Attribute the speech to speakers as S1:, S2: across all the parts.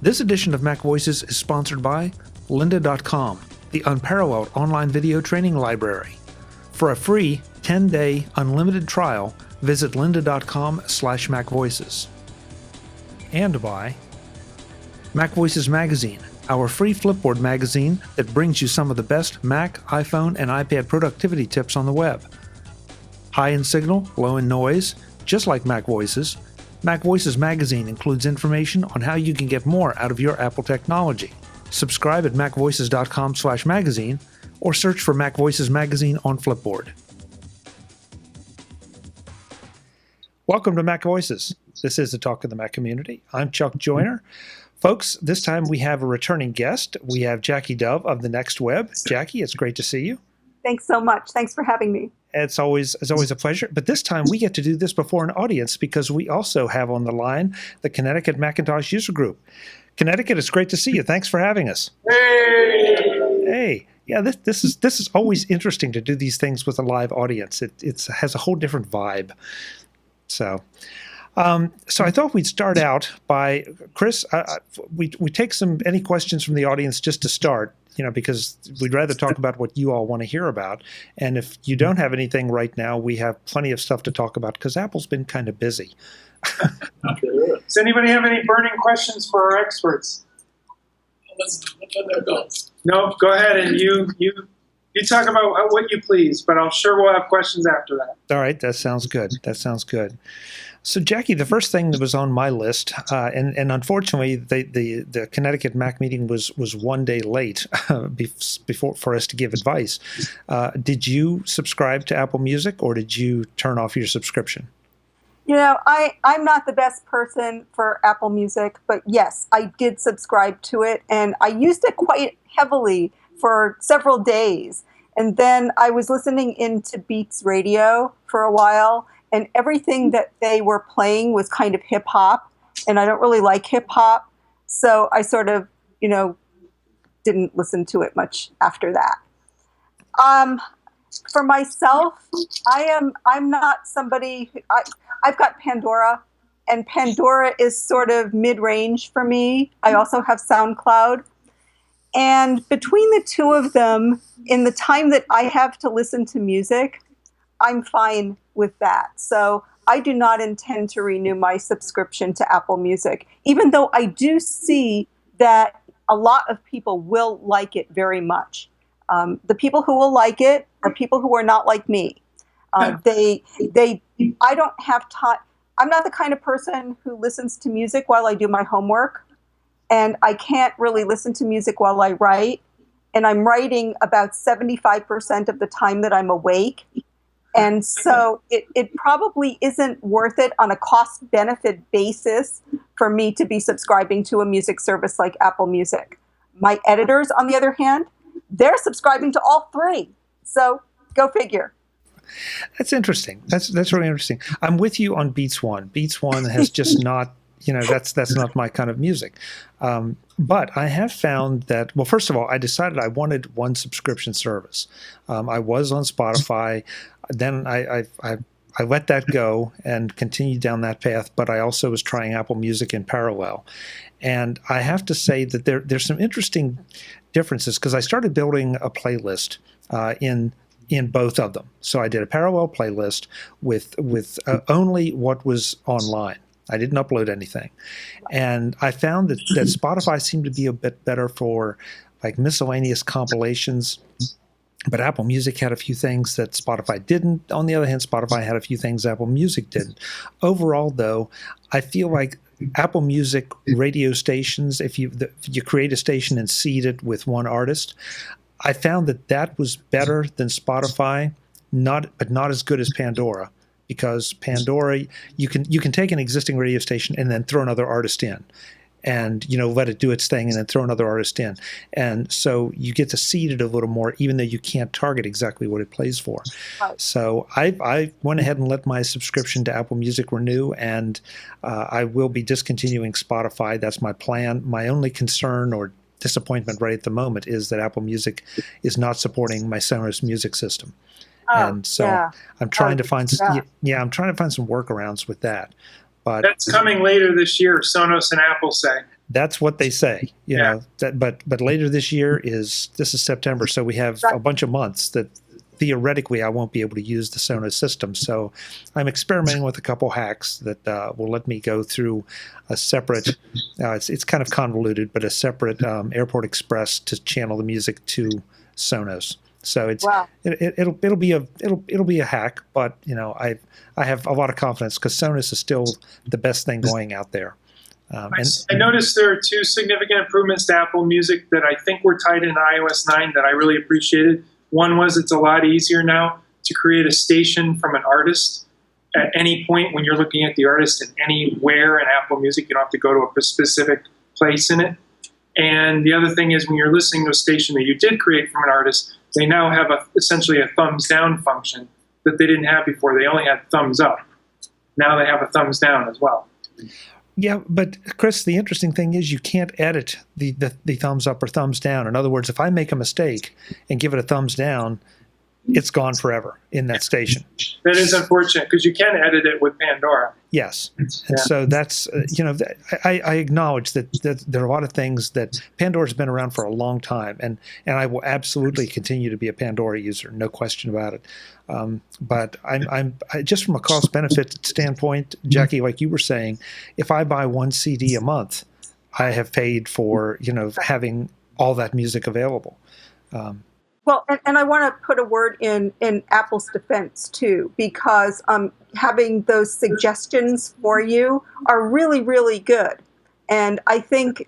S1: This edition of MacVoices is sponsored by lynda.com, the unparalleled online video training library. For a free 10-day unlimited trial, visit lynda.com/MacVoices. And by MacVoices Magazine, our free Flipboard magazine that brings you some of the best Mac, iPhone, and iPad productivity tips on the web. High in signal, low in noise, just like MacVoices, MacVoices Magazine includes information on how you can get more out of your Apple technology. Subscribe at macvoices.com/magazine or search for MacVoices Magazine on Flipboard. Welcome to MacVoices. This is the Talk of the Mac community. I'm Chuck Joyner. Folks, this time we have a returning guest. We have Jackie Dove of The Next Web. Jackie, it's great to see you.
S2: Thanks so much. Thanks for having me.
S1: It's always a pleasure. But this time we get to do this before an audience because we also have on the line the Connecticut Macintosh User Group. Connecticut, it's great to see you. Thanks for having us. Hey. Yeah, this is always interesting to do these things with a live audience. It has a whole different vibe. So I thought we'd start out by, Chris, we take any questions from the audience just to start, because we'd rather talk about what you all want to hear about. And if you don't have anything right now, we have plenty of stuff to talk about because Apple's been kind of busy.
S3: Does anybody have any burning questions for our experts? No, go ahead and you talk about what you please, but I'm sure we'll have questions after that.
S1: All right, that sounds good. So, Jackie, the first thing that was on my list, and unfortunately, the Connecticut Mac meeting was one day late before for us to give advice. Did you subscribe to Apple Music, or did you turn off your subscription?
S2: I'm not the best person for Apple Music, but yes, I did subscribe to it, and I used it quite heavily for several days. And then I was listening into Beats Radio for a while, and everything that they were playing was kind of hip hop, and I don't really like hip hop, so I sort of, didn't listen to it much after that. For myself, I'm not somebody. I've got Pandora, and Pandora is sort of mid-range for me. I also have SoundCloud, and between the two of them, in the time that I have to listen to music, I'm fine with that. So I do not intend to renew my subscription to Apple Music, even though I do see that a lot of people will like it very much. The people who will like it are people who are not like me. I don't have time. I'm not the kind of person who listens to music while I do my homework, and I can't really listen to music while I write. And I'm writing about 75% of the time that I'm awake. And so it probably isn't worth it on a cost-benefit basis for me to be subscribing to a music service like Apple Music. My editors, on the other hand, they're subscribing to all three. So go figure.
S1: That's interesting. That's really interesting. I'm with you on Beats One. Beats One has just not, that's not my kind of music. But I have found that, well, first of all, I decided I wanted one subscription service. I was on Spotify. Then I let that go and continued down that path, but I also was trying Apple Music in parallel. And I have to say that there's some interesting differences because I started building a playlist in both of them. So I did a parallel playlist with only what was online. I didn't upload anything. And I found that Spotify seemed to be a bit better for like miscellaneous compilations. But Apple Music had a few things that Spotify didn't. On the other hand, Spotify had a few things Apple Music didn't. Overall, though, I feel like Apple Music radio stations, if you create a station and seed it with one artist, I found that was better than Spotify, but not as good as Pandora. Because Pandora, you can take an existing radio station and then throw another artist in. And let it do its thing and then throw another artist in. And so you get to seed it a little more, even though you can't target exactly what it plays for. Right. So I went ahead and let my subscription to Apple Music renew, and I will be discontinuing Spotify. That's my plan. My only concern or disappointment right at the moment is that Apple Music is not supporting my Sonos music system. and so
S2: yeah.
S1: I'm trying to find
S2: yeah.
S1: I'm trying to find some workarounds with that. But
S3: That's coming later this year, Sonos and Apple say.
S1: that's what they say, you
S3: Yeah.
S1: know. But later this year this is September, so we have a bunch of months that theoretically I won't be able to use the Sonos system. So I'm experimenting with a couple hacks that will let me go through a separate. It's kind of convoluted, but a separate Airport Express to channel the music to Sonos. So it'll be a hack, but you know I have a lot of confidence because Sonos is still the best thing going out there.
S3: I noticed there are two significant improvements to Apple Music that I think were tied in iOS 9 that I really appreciated. One was it's a lot easier now to create a station from an artist at any point when you're looking at the artist and anywhere in Apple Music. You don't have to go to a specific place in it. And the other thing is when you're listening to a station that you did create from an artist, they now have essentially a thumbs down function that they didn't have before. They only had thumbs up. Now they have a thumbs down as well.
S1: Yeah, but Chris, the interesting thing is you can't edit the thumbs up or thumbs down. In other words, if I make a mistake and give it a thumbs down, it's gone forever in that station.
S3: That is unfortunate because you can edit it with Pandora.
S1: Yes. And so that's, I acknowledge that there are a lot of things that Pandora's been around for a long time, and I will absolutely continue to be a Pandora user, no question about it. But I just from a cost benefit standpoint, Jackie, like you were saying, if I buy one CD a month, I have paid for, having all that music available.
S2: Well, and I want to put a word in Apple's defense, too, because having those suggestions for you are really, really good. And I think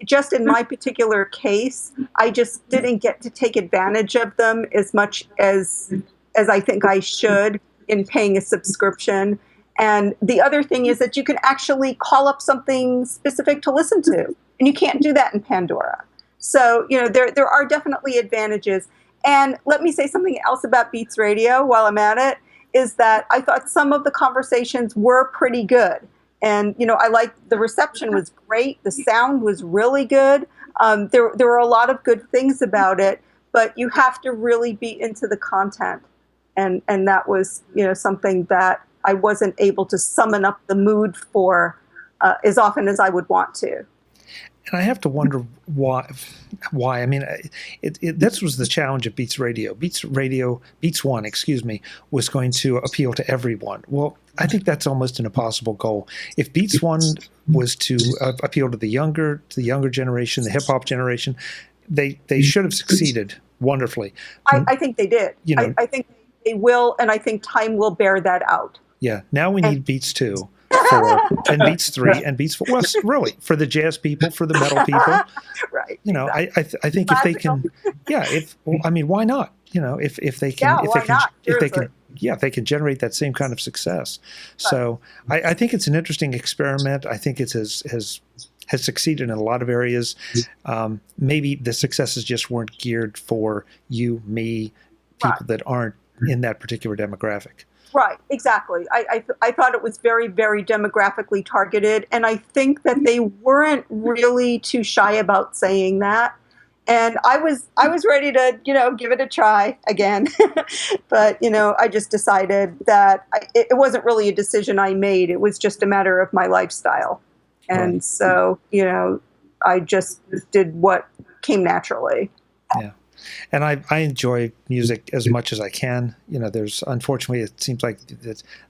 S2: just in my particular case, I just didn't get to take advantage of them as much as I think I should in paying a subscription. And the other thing is that you can actually call up something specific to listen to, and you can't do that in Pandora. So, there are definitely advantages. And let me say something else about Beats Radio while I'm at it, is that I thought some of the conversations were pretty good. And, I liked the reception was great. The sound was really good. There were a lot of good things about it, but you have to really be into the content. And that was, something that I wasn't able to summon up the mood for as often as I would want to.
S1: And I have to wonder why. I mean, this was the challenge of Beats Radio. Beats One, was going to appeal to everyone. Well, I think that's almost an impossible goal. If Beats One was to appeal to the younger generation, the hip hop generation, they should have succeeded wonderfully.
S2: I think they did. I think they will, and I think time will bear that out.
S1: Yeah. Now we need Beats 2. And Beats 3 and Beats 4. Well, really, for the jazz people, for the metal people,
S2: right?
S1: Exactly. I think if they can, why not? If they can generate that same kind of success. So I think it's an interesting experiment. I think it has succeeded in a lot of areas. Maybe the successes just weren't geared for you, me, people that aren't in that particular demographic.
S2: Right, exactly. I thought it was very, very demographically targeted, and I think that they weren't really too shy about saying that. And I was ready to, give it a try again. But, I just decided that it wasn't really a decision I made. It was just a matter of my lifestyle. And so, I just did what came naturally.
S1: Yeah. And I enjoy music as much as I can. Unfortunately, it seems like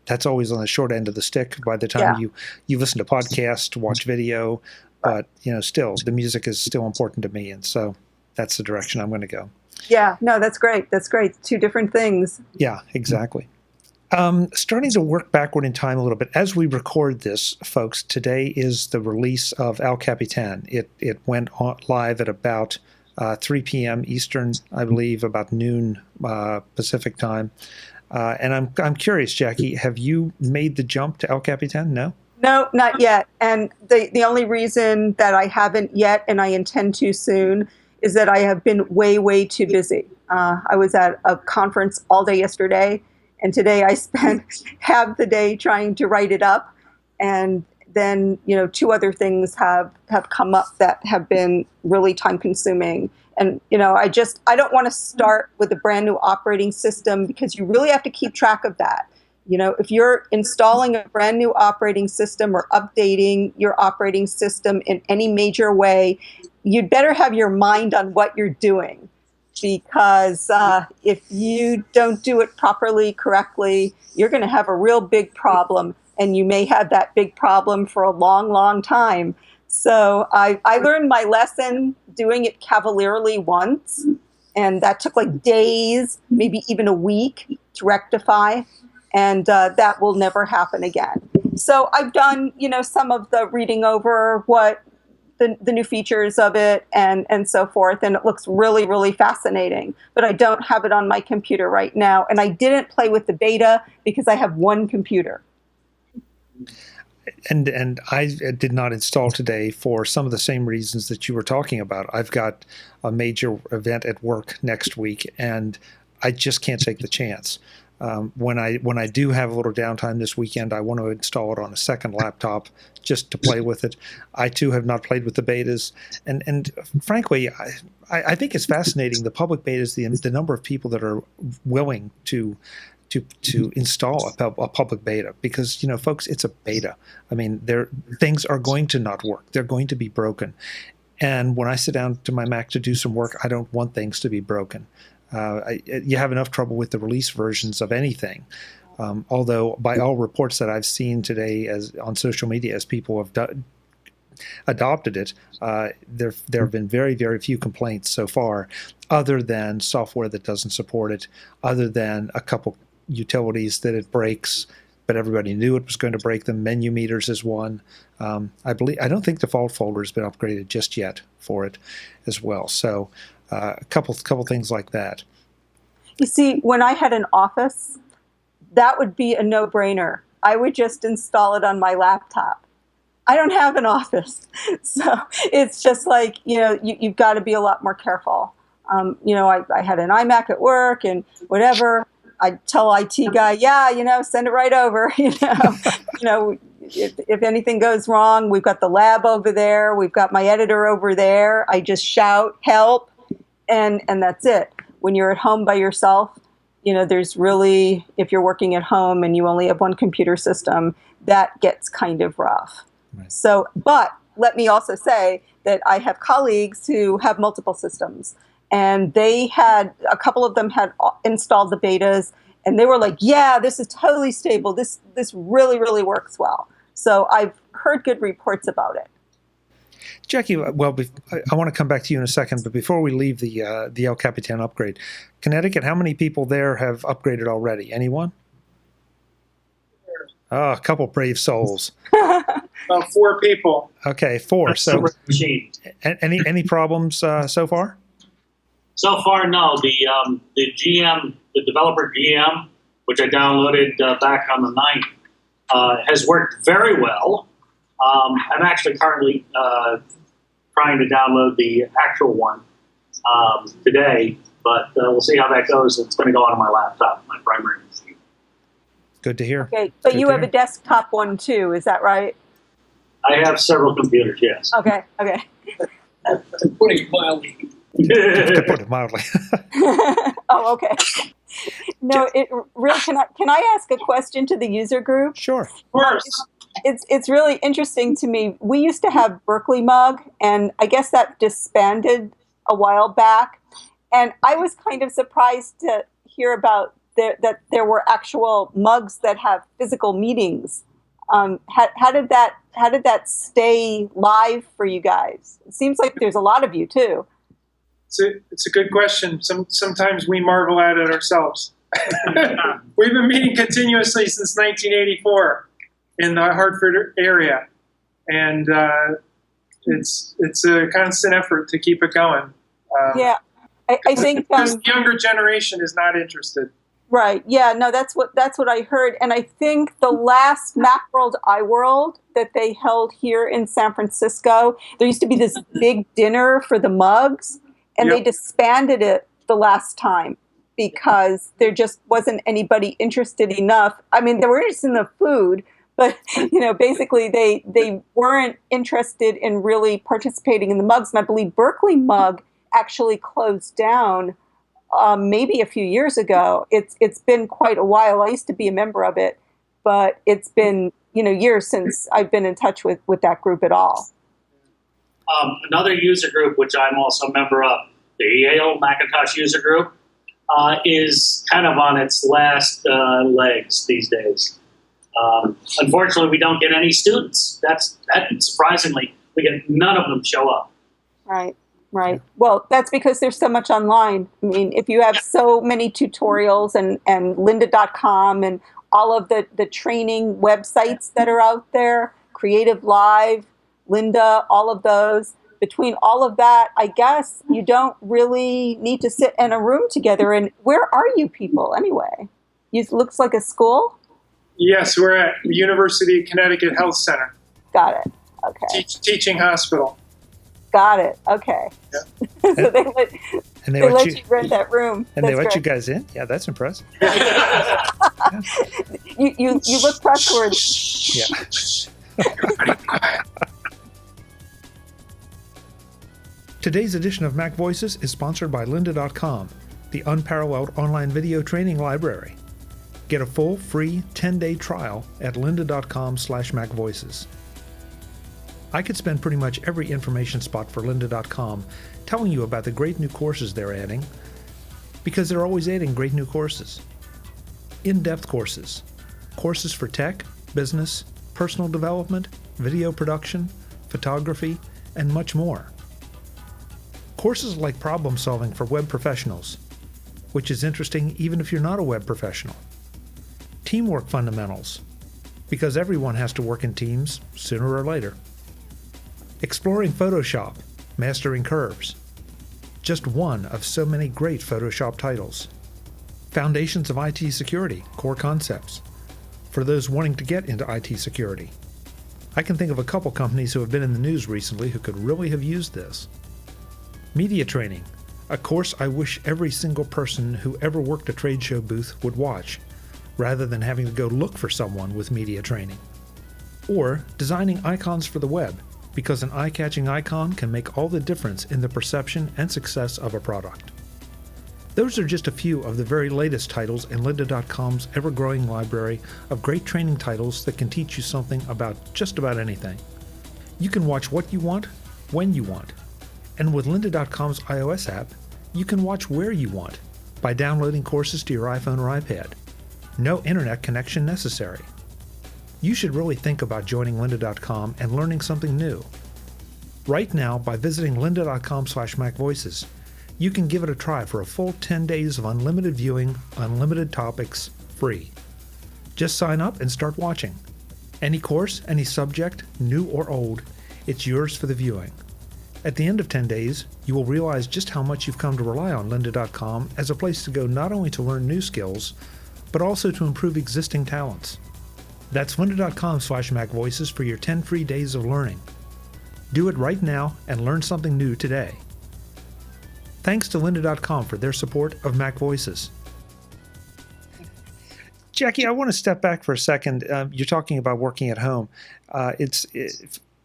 S1: that's always on the short end of the stick by the time you listen to podcasts, watch video. But, still, the music is still important to me. And so that's the direction I'm going to go.
S2: Yeah, no, that's great. That's great. Two different things.
S1: Yeah, exactly. Starting to work backward in time a little bit. As we record this, folks, today is the release of El Capitan. It went live at about 3 p.m. Eastern, I believe, about noon Pacific time. And I'm curious, Jackie, have you made the jump to El Capitan? No?
S2: No, not yet. And the only reason that I haven't yet, and I intend to soon, is that I have been way, way too busy. I was at a conference all day yesterday, and today I spent half the day trying to write it up. And then, two other things have come up that have been really time consuming. And, I don't want to start with a brand new operating system, because you really have to keep track of that. If you're installing a brand new operating system or updating your operating system in any major way, you'd better have your mind on what you're doing, because if you don't do it properly, correctly, you're going to have a real big problem, and you may have that big problem for a long, long time. So I learned my lesson doing it cavalierly once, and that took like days, maybe even a week to rectify. And that will never happen again. So I've done, some of the reading over what the new features of it and so forth, and it looks really, really fascinating. But I don't have it on my computer right now, and I didn't play with the beta because I have one computer.
S1: And I did not install today for some of the same reasons that you were talking about. I've got a major event at work next week, and I just can't take the chance. When I do have a little downtime this weekend, I want to install it on a second laptop just to play with it. I too have not played with the betas, and frankly, I think it's fascinating, the public betas, the number of people that are willing to install a public beta, because folks, it's a beta. I mean, things are going to not work. They're going to be broken, and when I sit down to my Mac to do some work, I don't want things to be broken. You have enough trouble with the release versions of anything. Although by all reports that I've seen today on social media, as people have adopted it, there have been very, very few complaints so far, other than software that doesn't support it, other than a couple utilities that it breaks, but everybody knew it was going to break them. Menu meters is one. I don't think default folder has been upgraded just yet for it as well. So a couple things like that.
S2: You see, when I had an Office, that would be a no-brainer. I would just install it on my laptop. I don't have an Office, so it's just like, you've got to be a lot more careful. I had an iMac at work and whatever. I'd tell IT guy, send it right over. If anything goes wrong, we've got the lab over there. We've got my editor over there. I just shout, help. And that's it. When you're at home by yourself, there's really, if you're working at home and you only have one computer system, that gets kind of rough. Right. So, but let me also say that I have colleagues who have multiple systems, and a couple of them had installed the betas, and they were like, yeah, this is totally stable. This really, really works well. So I've heard good reports about it.
S1: Jackie, well, I want to come back to you in a second, but before we leave the El Capitan upgrade, Connecticut, how many people there have upgraded already? Anyone? Oh, a couple brave souls.
S3: About 4 people.
S1: Okay, 4.
S4: That's
S1: So, any problems so far?
S4: So far, no. The GM, the developer GM, which I downloaded back on the 9th, has worked very well. I'm actually currently trying to download the actual one today, but we'll see how that goes. It's going to go on my laptop, my primary machine.
S1: Good to hear.
S2: Okay, but you have a desktop one too, is that right?
S4: I have several computers, yes.
S2: Okay.
S5: Putting it mildly.
S1: To put it mildly.
S2: Oh, okay. No, it really. Can I ask a question to the user group?
S1: Sure.
S3: Of course.
S2: It's really interesting to me. We used to have Berkeley Mug, and I guess that disbanded a while back. And I was kind of surprised to hear about that there were actual mugs that have physical meetings. How did that stay live for you guys? It seems like there's a lot of you too.
S3: It's a good question. Sometimes we marvel at it ourselves. We've been meeting continuously since 1984 in the Hartford area, and it's a constant effort to keep it going.
S2: Yeah, I think
S3: because the younger generation is not interested.
S2: Right. Yeah. No, that's what I heard, and I think the last Macworld iWorld that they held here in San Francisco, there used to be this big dinner for the mugs, and They disbanded it the last time because there just wasn't anybody interested enough. I mean, they were interested in the food, but basically they weren't interested in really participating in the mugs. And I believe Berkeley Mug actually closed down maybe a few years ago. It's been quite a while. I used to be a member of it, but it's been years since I've been in touch with that group at all.
S4: Another user group, which I'm also a member of, the Yale Macintosh user group, is kind of on its last legs these days. Unfortunately, we don't get any students. That surprisingly, we get none of them show up.
S2: Right. Well, that's because there's so much online. I mean, if you have so many tutorials and lynda.com and all of the training websites that are out there, Creative Live, Lynda, all of those, between all of that, I guess you don't really need to sit in a room together. And where are you people anyway? It looks like a school?
S3: Yes, we're at the University of Connecticut Health Center.
S2: Got it. Okay.
S3: Teaching hospital.
S2: Got it. Okay.
S3: Yeah.
S2: So they let you rent that room.
S1: And they let you guys in? Yeah, that's impressive.
S2: You look trustworthy.
S1: Yeah. Today's edition of Mac Voices is sponsored by lynda.com, the unparalleled online video training library. Get a full, free 10-day trial at lynda.com/macvoices. I could spend pretty much every information spot for lynda.com telling you about the great new courses they're adding, because they're always adding great new courses. In-depth courses, courses for tech, business, personal development, video production, photography, and much more. Courses like problem solving for web professionals, which is interesting even if you're not a web professional. Teamwork fundamentals, because everyone has to work in teams sooner or later. Exploring Photoshop, mastering curves. Just one of so many great Photoshop titles. Foundations of IT security, core concepts, for those wanting to get into IT security. I can think of a couple companies who have been in the news recently who could really have used this. Media training, a course I wish every single person who ever worked a trade show booth would watch, rather than having to go look for someone with media training. Or designing icons for the web, because an eye-catching icon can make all the difference in the perception and success of a product. Those are just a few of the very latest titles in lynda.com's ever-growing library of great training titles that can teach you something about just about anything. You can watch what you want, when you want. And with lynda.com's iOS app, you can watch where you want by downloading courses to your iPhone or iPad. No internet connection necessary. You should really think about joining lynda.com and learning something new. Right now, by visiting lynda.com/macvoices, you can give it a try for a full 10 days of unlimited viewing, unlimited topics, free. Just sign up and start watching. Any course, any subject, new or old, it's yours for the viewing. At the end of 10 days, you will realize just how much you've come to rely on lynda.com as a place to go not only to learn new skills, but also to improve existing talents. That's lynda.com/macvoices for your 10 free days of learning. Do it right now and learn something new today. Thanks to lynda.com for their support of Mac Voices. Jackie, I want to step back for a second. You're talking about working at home.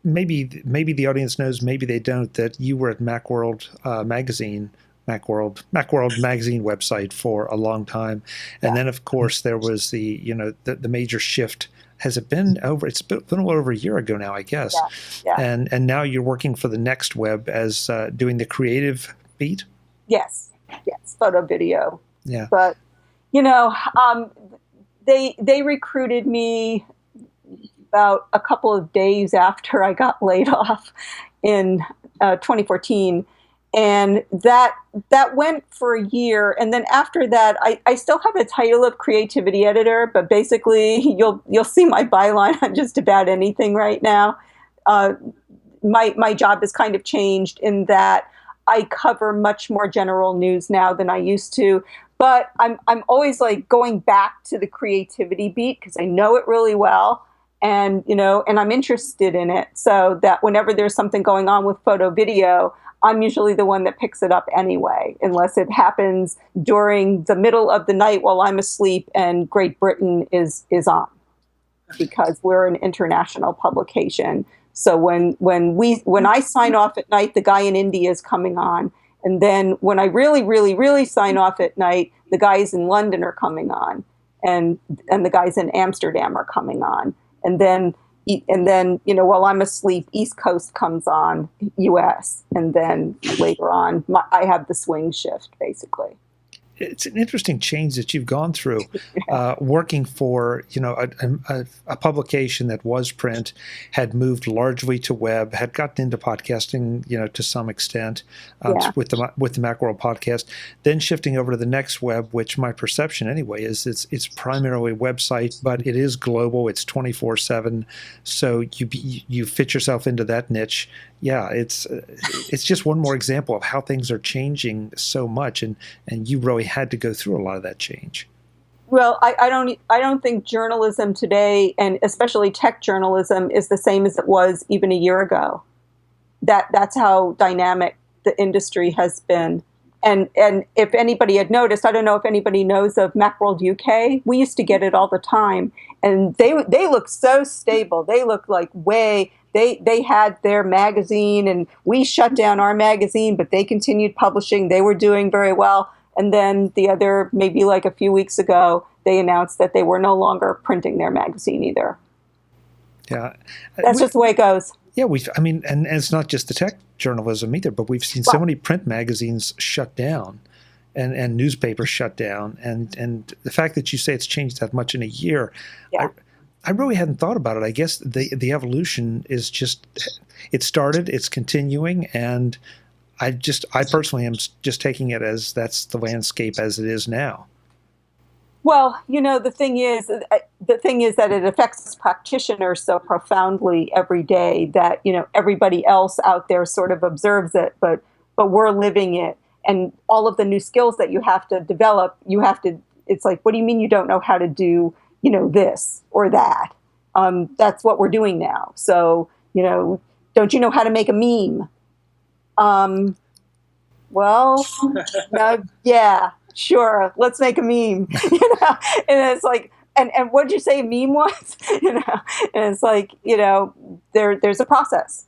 S1: Maybe the audience knows, maybe they don't, that you were at Macworld magazine website for a long time, and then of course there was the major shift. Has it been over? It's been a little over a year ago now, I guess.
S2: Yeah.
S1: And now you're working for the Next Web as doing the creative beat.
S2: Yes, photo video.
S1: Yeah,
S2: but they recruited me about a couple of days after I got laid off in 2014. And that went for a year. And then after that, I still have the title of creativity editor, but basically you'll see my byline on just about anything right now. My job has kind of changed in that I cover much more general news now than I used to. But I'm always like going back to the creativity beat because I know it really well. And I'm interested in it, so that whenever there's something going on with photo video, I'm usually the one that picks it up anyway, unless it happens during the middle of the night while I'm asleep and Great Britain is on, because we're an international publication. So when I sign off at night, the guy in India is coming on, And then when I really, really, really sign off at night, the guys in London are coming on, and the guys in Amsterdam are coming on. And then while I'm asleep, East Coast comes on, US. And then later on, I have the swing shift, basically.
S1: It's an interesting change that you've gone through, working for a publication that was print, had moved largely to web, had gotten into podcasting, to some extent, with the Macworld podcast, then shifting over to the next web, which my perception anyway is it's primarily a website, but it is global. It's 24/7, so you fit yourself into that niche. Yeah, it's just one more example of how things are changing so much, and you really had to go through a lot of that change.
S2: Well, I don't think journalism today, and especially tech journalism, is the same as it was even a year ago. That's how dynamic the industry has been. And if anybody had noticed, I don't know if anybody knows of Macworld UK. We used to get it all the time, and they look so stable. They look like They had their magazine, and we shut down our magazine, but they continued publishing. They were doing very well. And then maybe like a few weeks ago, they announced that they were no longer printing their magazine either.
S1: Yeah.
S2: That's just the way it goes.
S1: Yeah, and it's not just the tech journalism either, but we've seen so many print magazines shut down and newspapers shut down. And the fact that you say it's changed that much in a year, I really hadn't thought about it. I guess the evolution is just, it started, it's continuing, and I personally am just taking it as that's the landscape as it is now.
S2: Well, the thing is that it affects practitioners so profoundly every day that, everybody else out there sort of observes it, but we're living it. And all of the new skills that you have to develop, it's like, what do you mean you don't know how to do this or that? That's what we're doing now. So, don't you know how to make a meme?
S1: Well,
S2: yeah, sure. Let's make a meme, and it's like, and what did you say a meme was? And it's like, there's a process.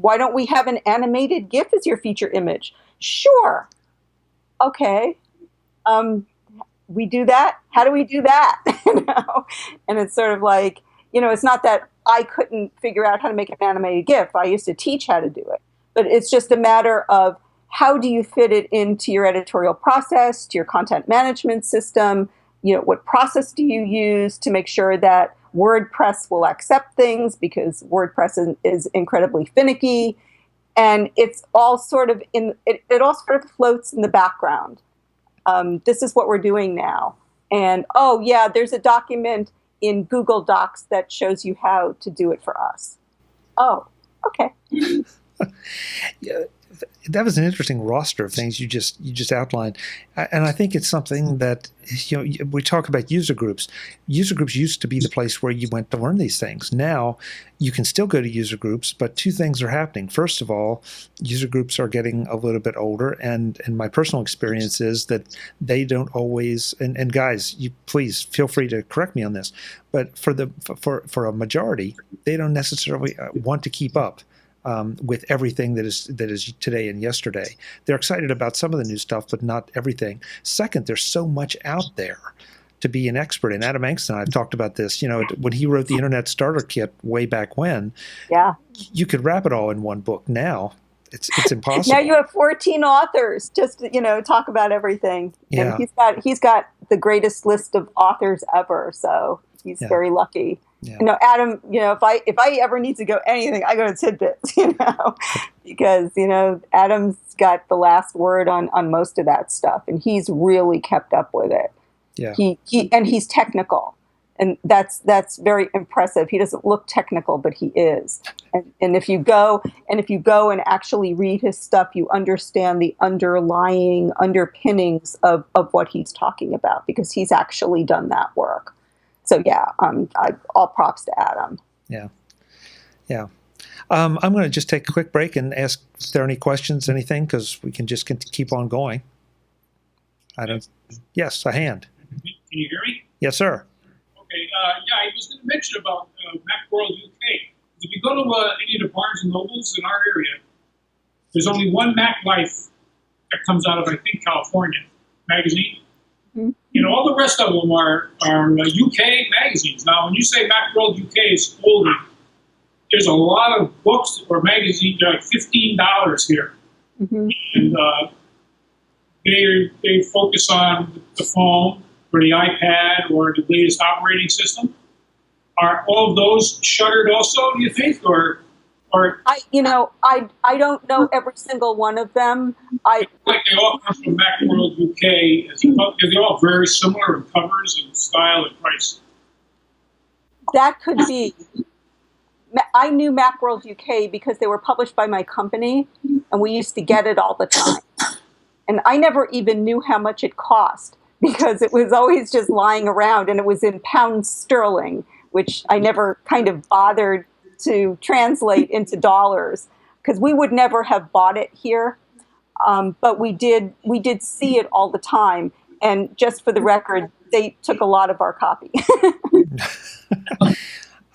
S2: Why don't we have an animated GIF as your feature image? Sure. Okay. We do that. How do we do that? And it's sort of like, it's not that I couldn't figure out how to make an animated GIF. I used to teach how to do it, but it's just a matter of how do you fit it into your editorial process, to your content management system? What process do you use to make sure that WordPress will accept things, because WordPress is incredibly finicky, and it's all sort of it all sort of floats in the background. This is what we're doing now. And, there's a document in Google Docs that shows you how to do it for us. Oh, okay.
S1: Yeah, that was an interesting roster of things you just outlined. And I think it's something that, we talk about user groups. User groups used to be the place where you went to learn these things. Now you can still go to user groups, but two things are happening. First of all, user groups are getting a little bit older, and my personal experience is that they don't always, and guys, you please feel free to correct me on this, but for a majority, they don't necessarily want to keep up with everything that is today and yesterday. They're excited about some of the new stuff, but not everything. Second, there's so much out there to be an expert in. Adam Angst and I have talked about this. When he wrote the Internet Starter Kit way back when, you could wrap it all in one book. Now it's impossible.
S2: Now you have 14 authors just to talk about everything.
S1: Yeah.
S2: And he's got the greatest list of authors ever, so he's very lucky.
S1: Yeah.
S2: Adam, if I ever need to go anything, I go to Tidbits, because, Adam's got the last word on most of that stuff, and he's really kept up with it.
S1: Yeah.
S2: He's technical, and that's very impressive. He doesn't look technical, but he is. And if you go and actually read his stuff, you understand the underlying underpinnings of what he's talking about, because he's actually done that work. So all props to Adam.
S1: Yeah. I'm going to just take a quick break and ask if there are any questions, anything, because we can just keep on going. Yes, a hand.
S5: Can you hear me?
S1: Yes, sir.
S5: Okay. I was going to mention about Macworld UK. If you go to any of the Barnes and Nobles in our area, there's only one Mac Life that comes out of, I think, California magazine.
S2: Mm-hmm.
S5: You know, all the rest of them are UK magazines. Now, when you say Macworld UK is older, there's a lot of books or magazines that are like $15 here.
S2: Mm-hmm.
S5: And they focus on the phone or the iPad or the latest operating system. Are all of those shuttered also, do you think? Or
S2: I don't know every single one of them.
S5: like they all come from Macworld UK. They're all very similar in covers and style and price.
S2: That could be. I knew Macworld UK because they were published by my company, and we used to get it all the time. And I never even knew how much it cost because it was always just lying around, and it was in pounds sterling, which I never kind of bothered to translate into dollars because we would never have bought it here. But we did see it all the time. And just for the record, they took a lot of our copy.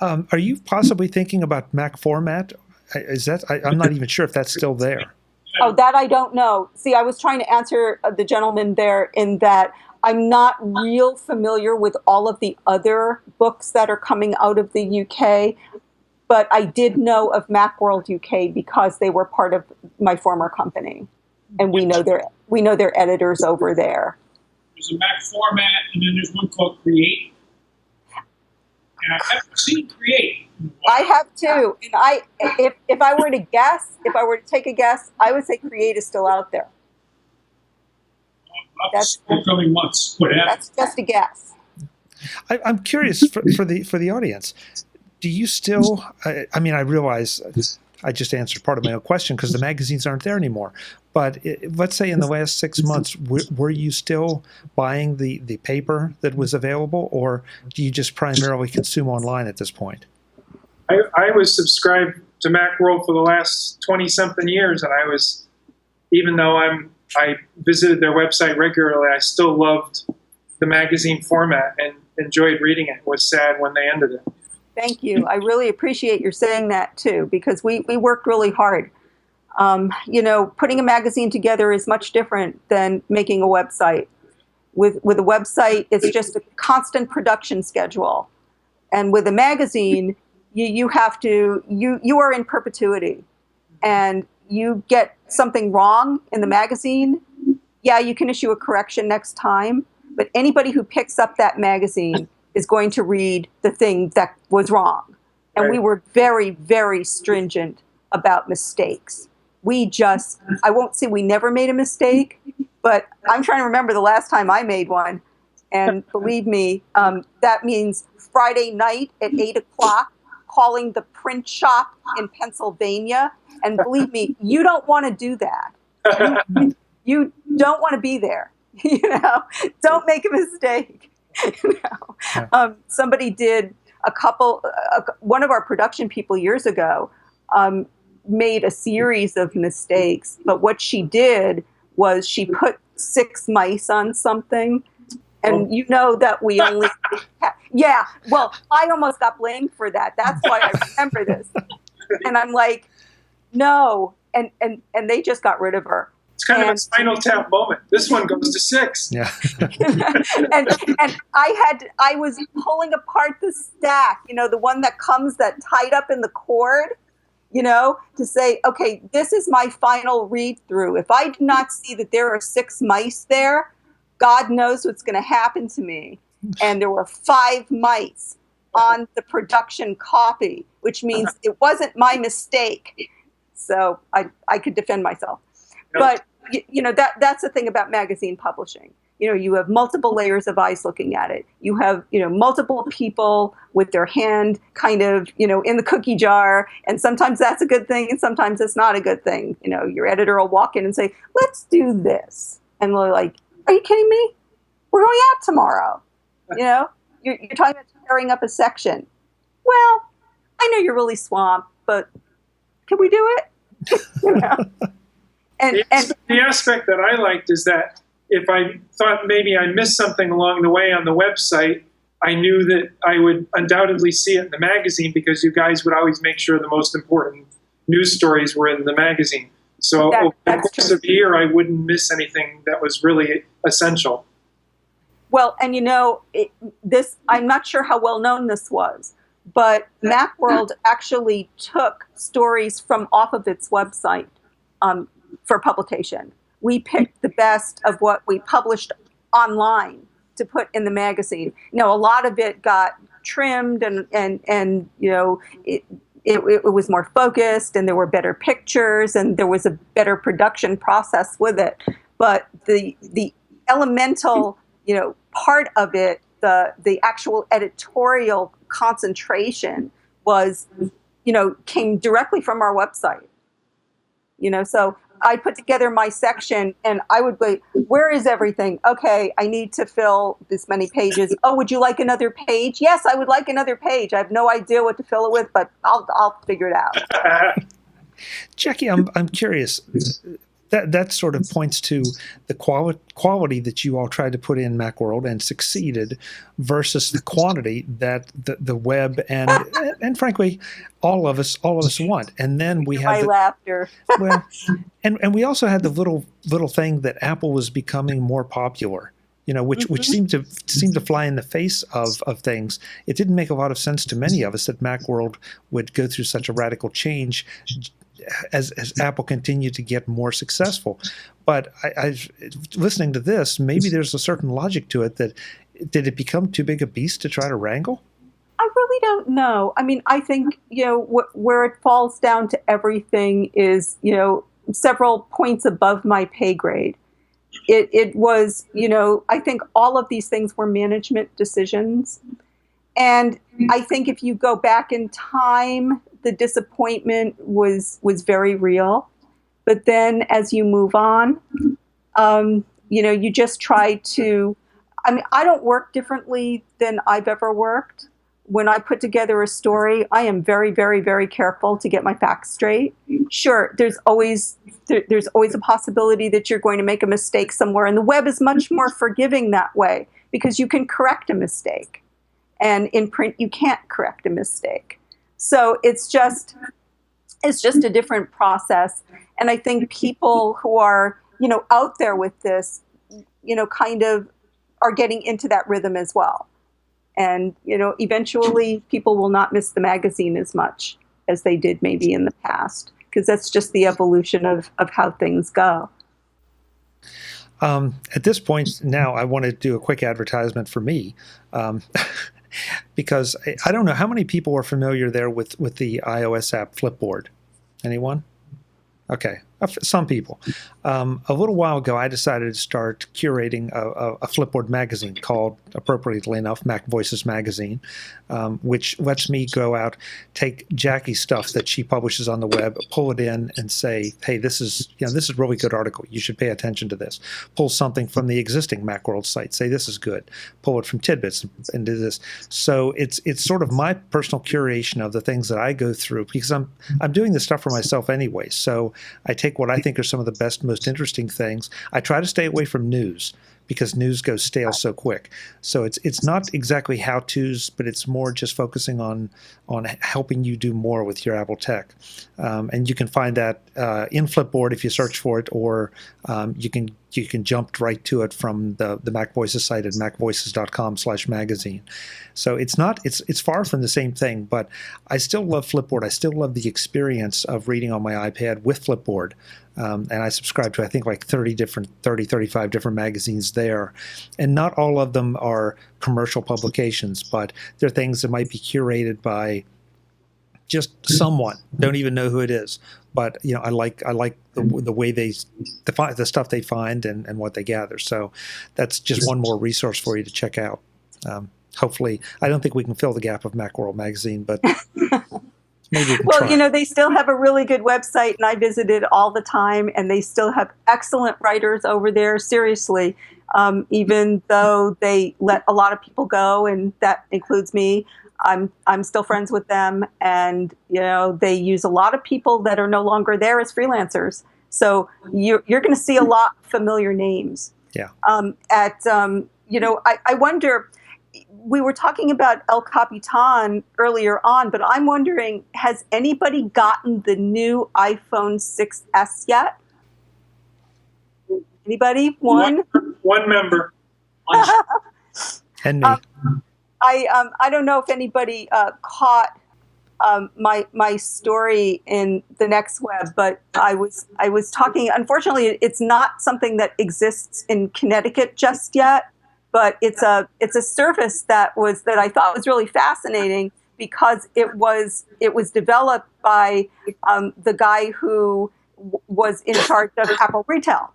S1: Are you possibly thinking about Mac format? Is that I'm not even sure if that's still there.
S2: Oh, that I don't know. See, I was trying to answer the gentleman there in that I'm not real familiar with all of the other books that are coming out of the UK, but I did know of Macworld UK because they were part of my former company, and we know their editors over there.
S5: There's a Mac format, and then there's one called Create. And I haven't seen Create.
S2: I have too, and if I were to take a guess, I would say Create is still out there.
S5: That's coming months.
S2: That's just a guess.
S1: I'm curious for the audience. Do you still? I mean, I realize I just answered part of my own question because the magazines aren't there anymore. But let's say in the last 6 months, were you still buying the paper that was available, or do you just primarily consume online at this point?
S3: I was subscribed to Macworld for the last 20-something years, and I was, even though I visited their website regularly, I still loved the magazine format and enjoyed reading it. Was sad when they ended it.
S2: Thank you. I really appreciate your saying that too, because we worked really hard. Putting a magazine together is much different than making a website. With a website, it's just a constant production schedule, and with a magazine, you are in perpetuity, and you get something wrong in the magazine. Yeah, you can issue a correction next time, but anybody who picks up that magazine is going to read the thing that was wrong. And we were very, very stringent about mistakes. I won't say we never made a mistake, but I'm trying to remember the last time I made one. And believe me, that means Friday night at 8 o'clock, calling the print shop in Pennsylvania. And believe me, you don't want to do that. You don't want to be there. Don't make a mistake. Somebody did one of our production people years ago made a series of mistakes, but what she did was she put 6 mice on something, and that we only I almost got blamed for that. That's why I remember this. And I'm like, no, and they just got rid of her.
S3: It's kind of a Spinal Tap moment. This one goes to 6.
S1: Yeah.
S2: and I was pulling apart the stack, the one that comes that tied up in the cord, to say, okay, this is my final read through. If I do not see that there are 6 mice there, God knows what's going to happen to me. And there were 5 mice on the production copy, which means it wasn't my mistake. So I could defend myself. But, that's the thing about magazine publishing. You have multiple layers of eyes looking at it. You have, multiple people with their hand kind of, in the cookie jar. And sometimes that's a good thing, and sometimes it's not a good thing. Your editor will walk in and say, let's do this. And they're like, are you kidding me? We're going out tomorrow. You're talking about tearing up a section. Well, I know you're really swamped, but can we do it? And
S3: the aspect that I liked is that if I thought maybe I missed something along the way on the website, I knew that I would undoubtedly see it in the magazine because you guys would always make sure the most important news stories were in the magazine. So over the
S2: That's
S3: course
S2: true.
S3: of a year, I wouldn't miss anything that was really essential.
S2: Well, and this, I'm not sure how well known this was, but Macworld actually took stories from off of its website for publication. We picked the best of what we published online to put in the magazine. Now, a lot of it got trimmed and it was more focused, and there were better pictures, and there was a better production process with it. But the elemental, part of it, the actual editorial concentration was, came directly from our website. So I put together my section, and I would be, where is everything? Okay, I need to fill this many pages. Oh, would you like another page? Yes, I would like another page. I have no idea what to fill it with, but I'll figure it out.
S1: Jackie, I'm curious. That sort of points to the quality that you all tried to put in Macworld and succeeded, versus the quantity that the web and frankly all of us want. And then we had
S2: laughter.
S1: Well, and we also had the little thing that Apple was becoming more popular, which seemed to fly in the face of things. It didn't make a lot of sense to many of us that Macworld would go through such a radical change as Apple continued to get more successful. But I listening to this, maybe there's a certain logic to it. That did it become too big a beast to try to wrangle?
S2: I really don't know. I mean, I think, where it falls down to everything is, several points above my pay grade. It was, I think all of these things were management decisions. And I think if you go back in time, the disappointment was very real. But then as you move on, you just try to, I don't work differently than I've ever worked. When I put together a story, I am very, very, very careful to get my facts straight. Sure, there's always a possibility that you're going to make a mistake somewhere, and the web is much more forgiving that way because you can correct a mistake. And in print, you can't correct a mistake. So it's just a different process. And I think people who are, out there with this, kind of are getting into that rhythm as well. And, eventually people will not miss the magazine as much as they did maybe in the past, because that's just the evolution of how things go.
S1: At this point now, I want to do a quick advertisement for me. Because I don't know how many people are familiar there with the iOS app Flipboard. Anyone? Okay, some people. A little while ago, I decided to start curating a Flipboard magazine called, appropriately enough, MacVoices magazine, which lets me go out, take Jackie's stuff that she publishes on the web, pull it in, and say, "Hey, this is a really good article. You should pay attention to this." Pull something from the existing Macworld site, say, "This is good." Pull it from Tidbits and do this. So it's sort of my personal curation of the things that I go through, because I'm doing this stuff for myself anyway. So I take what I think are some of the best, most interesting things. I try to stay away from news, because news goes stale so quick. So it's not exactly how-tos, but it's more just focusing on helping you do more with your Apple tech. And you can find that in Flipboard if you search for it, or you can jump right to it from the MacVoices site at macvoices.com/magazine. So it's far from the same thing, but I still love Flipboard. I still love the experience of reading on my iPad with Flipboard. And I subscribe to, I think, like 35 different magazines there. And not all of them are commercial publications, but they're things that might be curated by just someone. Don't even know who it is. But, I like the way they define the stuff they find and what they gather. So that's just one more resource for you to check out. Hopefully, I don't think we can fill the gap of Macworld magazine, but maybe we can try.
S2: They still have a really good website, and I visit it all the time, and they still have excellent writers over there, seriously, even though they let a lot of people go, and that includes me. I'm still friends with them, and they use a lot of people that are no longer there as freelancers. So you're going to see a lot of familiar names.
S1: Yeah.
S2: I wonder, we were talking about El Capitan earlier on, but I'm wondering, has anybody gotten the new iPhone 6S yet? Anybody? One
S3: member.
S1: And me.
S2: I don't know if anybody caught my story in the Next Web, but I was talking. Unfortunately, it's not something that exists in Connecticut just yet, but it's a service that I thought was really fascinating because it was developed by the guy who was in charge of Apple Retail.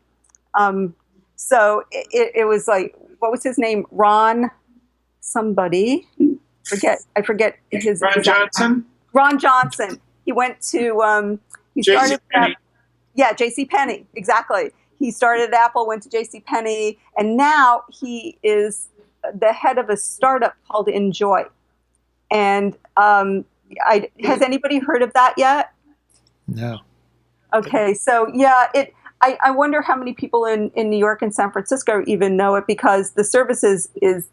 S2: So it was like, what was his name? Ron somebody. I forget his
S3: Ron Johnson.
S2: Ron Johnson. He went to he started JCPenney, exactly. He started at Apple, went to JCPenney, and now he is the head of a startup called Enjoy. And has anybody heard of that yet?
S1: No.
S2: Okay, so yeah, I wonder how many people in New York and San Francisco even know it, because the service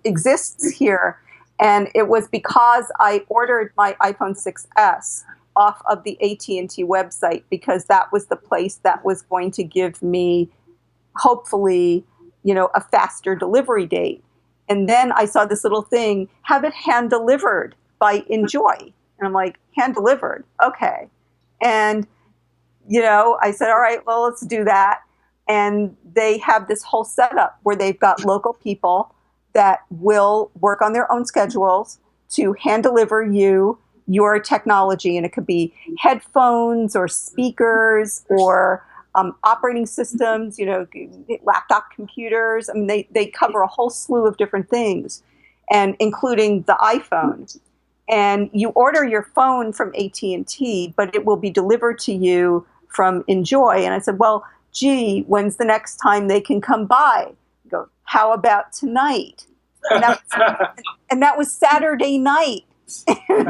S2: exists here. And it was because I ordered my iPhone 6S off of the AT&T website, because that was the place that was going to give me, hopefully, a faster delivery date. And then I saw this little thing, have it hand delivered by Enjoy. And I'm like, hand delivered? Okay. And, I said, all right, well, let's do that. And they have this whole setup where they've got local people that will work on their own schedules to hand deliver you your technology. And it could be headphones or speakers or operating systems, laptop computers. I mean, they cover a whole slew of different things, and including the iPhone. And you order your phone from AT&T, but it will be delivered to you from Enjoy. And I said, well, gee, when's the next time they can come by? Go, how about tonight? And that was Saturday night. And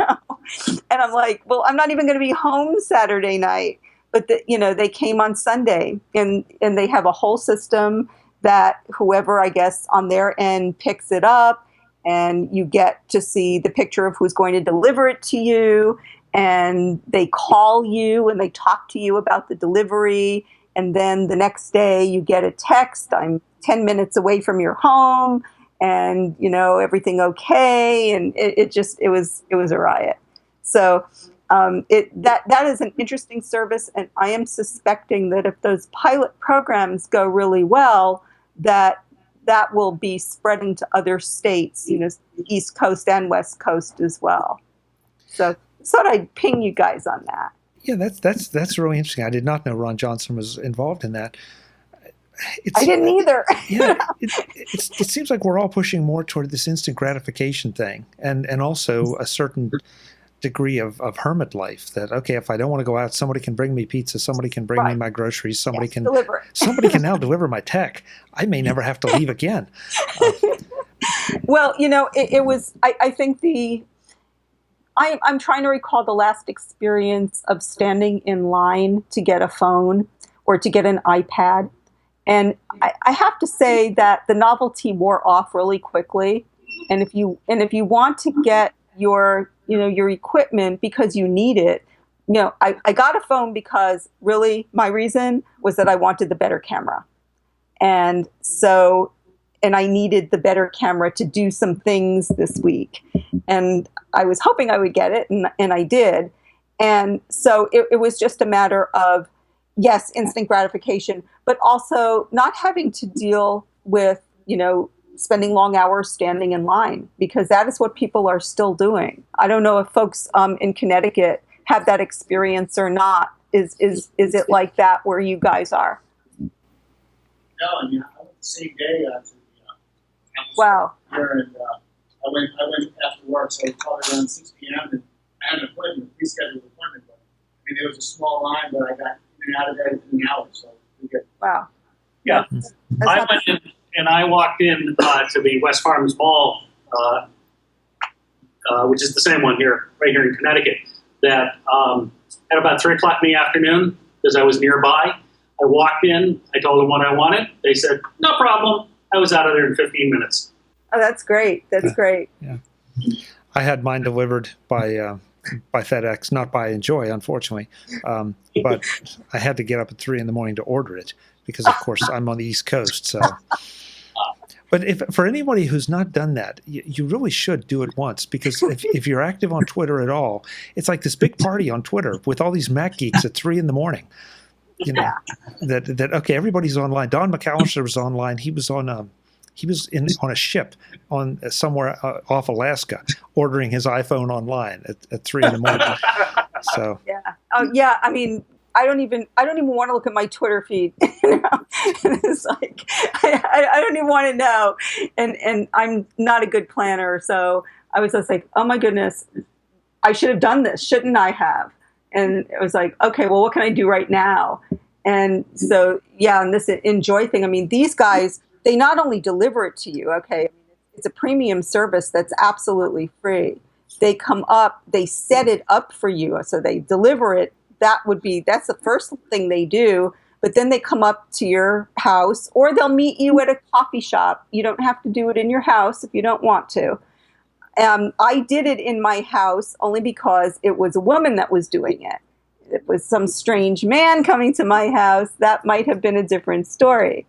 S2: I'm like, well, I'm not even going to be home Saturday night. But they came on Sunday, and they have a whole system that whoever, I guess, on their end picks it up, and you get to see the picture of who's going to deliver it to you, and they call you and they talk to you about the delivery. And then the next day you get a text, I'm 10 minutes away from your home, and, everything okay. And it was a riot. So that is an interesting service. And I am suspecting that if those pilot programs go really well, that will be spreading to other states, East Coast and West Coast as well. So thought I'd ping you guys on that.
S1: Yeah, that's really interesting. I did not know Ron Johnson was involved in that.
S2: I didn't either.
S1: Yeah, it seems like we're all pushing more toward this instant gratification thing, and also a certain degree of hermit life. That, okay, if I don't want to go out, somebody can bring me pizza, somebody can bring me my groceries, somebody can
S2: deliver it.
S1: Somebody can now deliver my tech. I may never have to leave again.
S2: Well, it was. I think I'm trying to recall the last experience of standing in line to get a phone or to get an iPad. And I have to say that the novelty wore off really quickly. And if you want to get your equipment because you need it, I got a phone because really my reason was that I wanted the better camera. And I needed the better camera to do some things this week. And I was hoping I would get it, and I did. And so it was just a matter of, yes, instant gratification, but also not having to deal with, spending long hours standing in line, because that is what people are still doing. I don't know if folks in Connecticut have that experience or not. Is it like that where you guys are?
S4: No, I went the same day to the
S2: wow.
S4: Here, and I went after work, so it was probably around 6 p.m. and I had an appointment, a pre-scheduled appointment. But there was a small line, but I got in and out of there in an hour, so we good.
S2: Wow.
S4: Yeah. I went in and I walked in to the West Farms Mall, which is the same one right here in Connecticut, that at about 3 o'clock in the afternoon, because I was nearby, I walked in, I told them what I wanted. They said, no problem. I was out of there in 15 minutes.
S2: Oh, that's great. That's great.
S1: Yeah. I had mine delivered by FedEx, not by Enjoy, unfortunately. But I had to get up at 3 a.m. to order it because, of course, I'm on the East Coast. So, but if for anybody who's not done that, you really should do it once, because if you're active on Twitter at all, it's like this big party on Twitter with all these Mac geeks at 3 a.m. You know, that okay, everybody's online. Don McAllister was online. He was on on a ship on somewhere off Alaska, ordering his iPhone online at 3 a.m. So
S2: yeah, oh yeah. I mean, I don't even want to look at my Twitter feed. You know? It's like I don't even want to know, and I'm not a good planner, so I was just like, oh my goodness, I should have done this, shouldn't I have? And it was like, okay, well, what can I do right now? And so, yeah, and this Enjoy thing, I mean, these guys, they not only deliver it to you, okay, it's a premium service that's absolutely free. They come up, they set it up for you, so they deliver it. That's the first thing they do. But then they come up to your house, or they'll meet you at a coffee shop. You don't have to do it in your house if you don't want to. I did it in my house only because it was a woman that was doing it. It was some strange man coming to my house. That might have been a different story.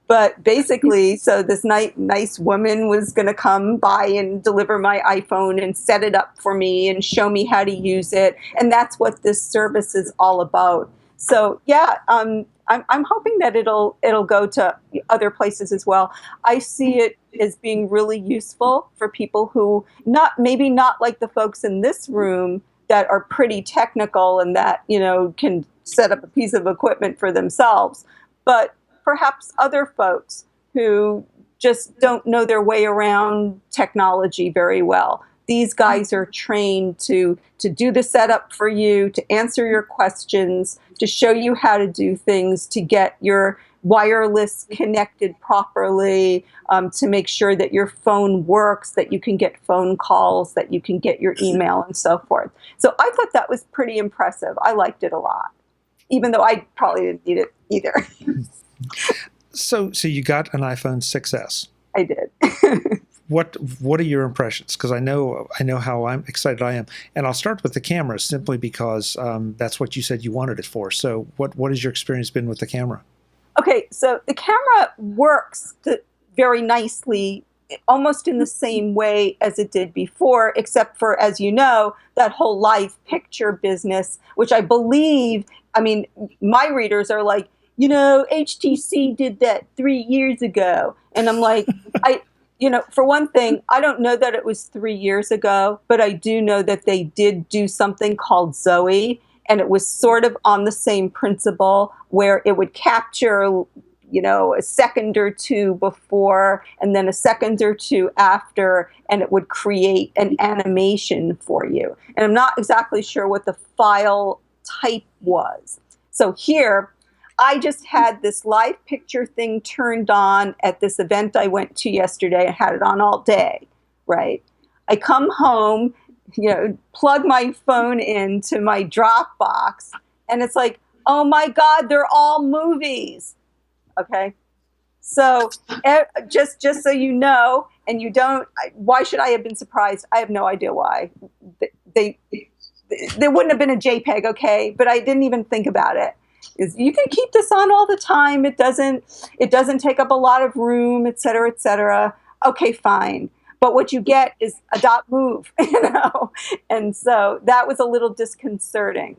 S2: But basically, so this nice woman was going to come by and deliver my iPhone and set it up for me and show me how to use it. And that's what this service is all about. So yeah, I'm hoping that it'll go to other places as well. I see it as being really useful for people who maybe not like the folks in this room that are pretty technical and that, you know, can set up a piece of equipment for themselves, but perhaps other folks who just don't know their way around technology very well. These guys are trained to do the setup for you, to answer your questions, to show you how to do things, to get your wireless connected properly, to make sure that your phone works, that you can get phone calls, that you can get your email and so forth. So I thought that was pretty impressive. I liked it a lot, even though I probably didn't need it either.
S1: So you got an iPhone 6S.
S2: I did.
S1: What are your impressions? Because I know how excited I am, and I'll start with the camera simply because that's what you said you wanted it for. So what has your experience been with the camera?
S2: Okay, so the camera works very nicely, almost in the same way as it did before, except for, as you know, that whole live picture business, which I believe, I mean, my readers are like, you know, HTC did that 3 years ago. And I'm like, for one thing, I don't know that it was 3 years ago, but I do know that they did do something called Zoe, and it was sort of on the same principle where it would capture, you know, a second or two before and then a second or two after, and it would create an animation for you. And I'm not exactly sure what the file type was. So here, I just had this live picture thing turned on at this event I went to yesterday. I had it on all day, right? I come home, you know, plug my phone into my Dropbox, and it's like, oh my God, they're all movies. Okay. So just so you know, and you don't, why should I have been surprised? I have no idea why. There wouldn't have been a JPEG, okay, but I didn't even think about it. Is you can keep this on all the time. It doesn't take up a lot of room, et cetera, et cetera. Okay, fine. But what you get is a .move, you know? And so that was a little disconcerting.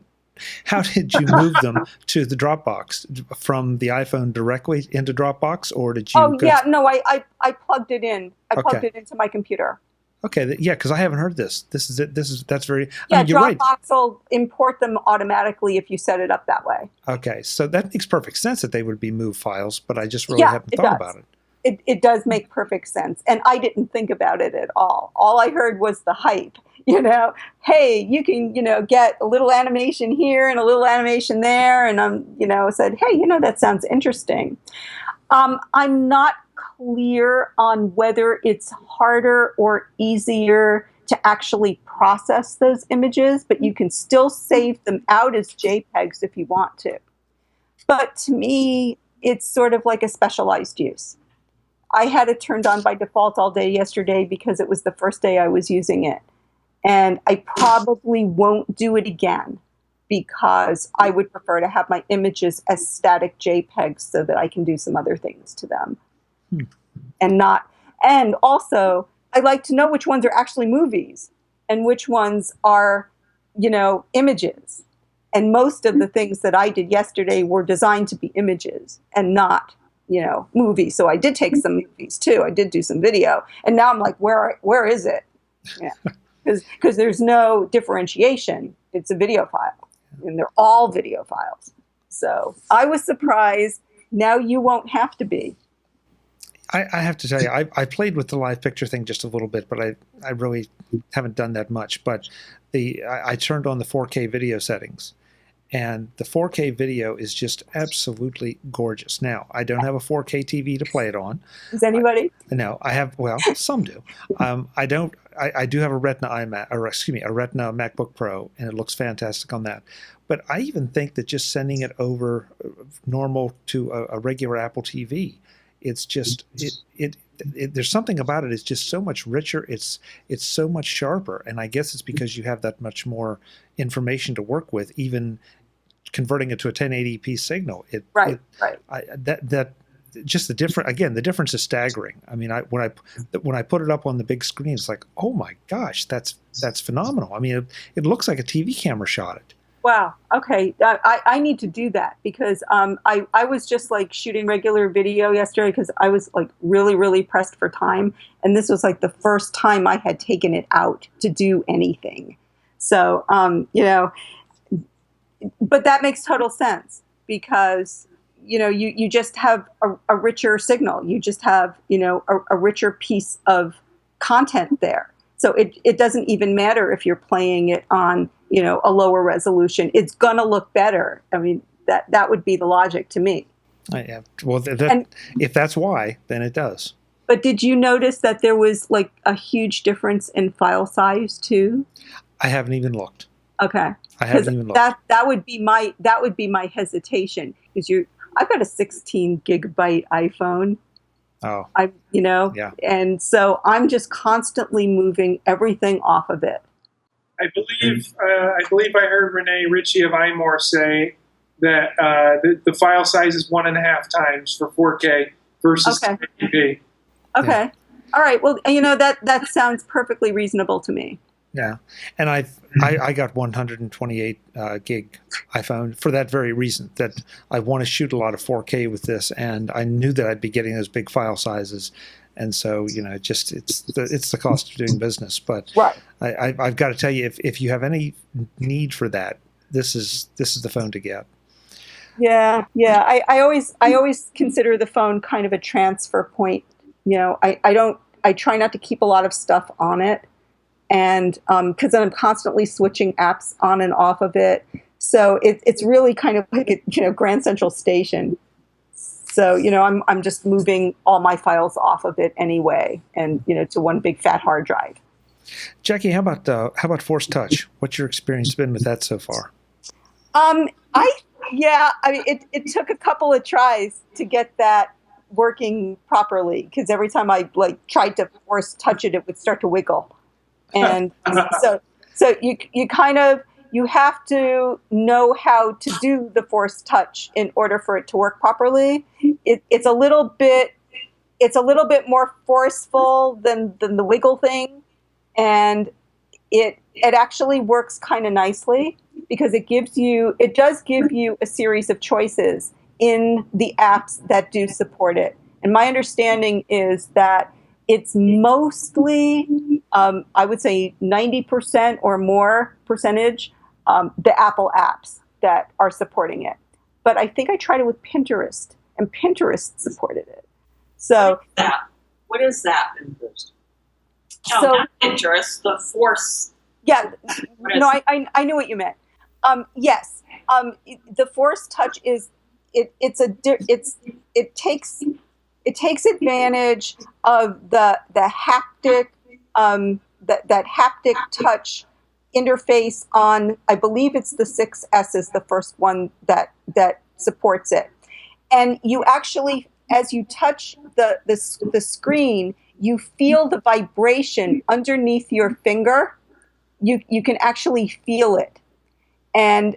S1: How did you move them to the Dropbox? From the iPhone directly into Dropbox, or did you?
S2: Oh, yeah, no, I plugged it in. I plugged it into my computer.
S1: Okay, yeah, because I haven't heard this. That's very.
S2: Yeah,
S1: I mean, you're
S2: Dropbox
S1: right.
S2: will import them automatically if you set it up that way.
S1: Okay, so that makes perfect sense that they would be moved files, but I just really haven't thought about it.
S2: It does make perfect sense, and I didn't think about it at all. All I heard was the hype. You know, hey, you can, you know, get a little animation here and a little animation there, and said, hey, that sounds interesting. I'm not clear on whether it's harder or easier to actually process those images, but you can still save them out as JPEGs if you want to. But to me, it's sort of like a specialized use. I had it turned on by default all day yesterday because it was the first day I was using it. And I probably won't do it again because I would prefer to have my images as static JPEGs so that I can do some other things to them. And also, I like to know which ones are actually movies and which ones are, images. And most of the things that I did yesterday were designed to be images and not, movies. So I did take some movies too. I did do some video. And now I'm like, where is it? Yeah. Because there's no differentiation. It's a video file. And they're all video files. So I was surprised. Now you won't have to be.
S1: I have to tell you, I played with the live picture thing just a little bit, but I really haven't done that much. But I turned on the 4K video settings, and the 4K video is just absolutely gorgeous. Now, I don't have a 4K TV to play it on.
S2: Does anybody?
S1: No, I have. Well, some do. I don't. I do have a Retina a Retina MacBook Pro, and it looks fantastic on that. But I even think that just sending it over normal to a regular Apple TV, it's just there's something about it. It's just so much richer. It's so much sharper, and I guess it's because you have that much more information to work with. Even converting it to a 1080p signal,
S2: Right.
S1: Just the difference is staggering. I mean, when I put it up on the big screen, it's like, oh my gosh, that's phenomenal. I mean, it looks like a TV camera shot it.
S2: Wow. Okay. I need to do that because I was just like shooting regular video yesterday because I was like really, really pressed for time. And this was like the first time I had taken it out to do anything. So, but that makes total sense because, you just have a richer signal. You just have, a richer piece of content there. So it doesn't even matter if you're playing it on, a lower resolution. It's going to look better. I mean, that would be the logic to me.
S1: Yeah. Well, if that's why, then it does.
S2: But did you notice that there was like a huge difference in file size too?
S1: I haven't even looked.
S2: Okay.
S1: I haven't even looked.
S2: That would be my hesitation because I've got a 16 gigabyte iPhone.
S1: Oh.
S2: Yeah. And so I'm just constantly moving everything off of it.
S3: I believe I heard Renee Ritchie of iMore say that the file size is 1.5 times for 4K versus 1080p.
S2: Okay. Yeah. All right. Well, that sounds perfectly reasonable to me.
S1: Yeah, and I got 128 gig iPhone for that very reason, that I want to shoot a lot of 4K with this, and I knew that I'd be getting those big file sizes, and so it's the cost of doing business. But
S2: right.
S1: I've got to tell you, if you have any need for that, this is the phone to get.
S2: Yeah. I always consider the phone kind of a transfer point. I try not to keep a lot of stuff on it. And because then I'm constantly switching apps on and off of it. So it's really kind of like Grand Central Station. So, I'm just moving all my files off of it anyway and, to one big fat hard drive.
S1: Jackie, how about Force Touch? What's your experience been with that so far?
S2: It took a couple of tries to get that working properly because every time I tried to force touch it, it would start to wiggle. And so you have to know how to do the force touch in order for it to work properly. It's a little bit more forceful than the wiggle thing, and it actually works kind of nicely because it does give you a series of choices in the apps that do support it. And my understanding is that it's mostly, I would say 90% or more percentage, the Apple apps that are supporting it. But I think I tried it with Pinterest, and Pinterest supported it. So
S6: what is that? Pinterest? No,
S2: so,
S6: not Pinterest, the Force.
S2: Yeah, no, I knew what you meant. Yes, the Force Touch is it takes advantage of the haptic that haptic touch interface on, I believe it's the 6S is the first one that supports it, and you actually as you touch the screen, you feel the vibration underneath your finger. You can actually feel it. And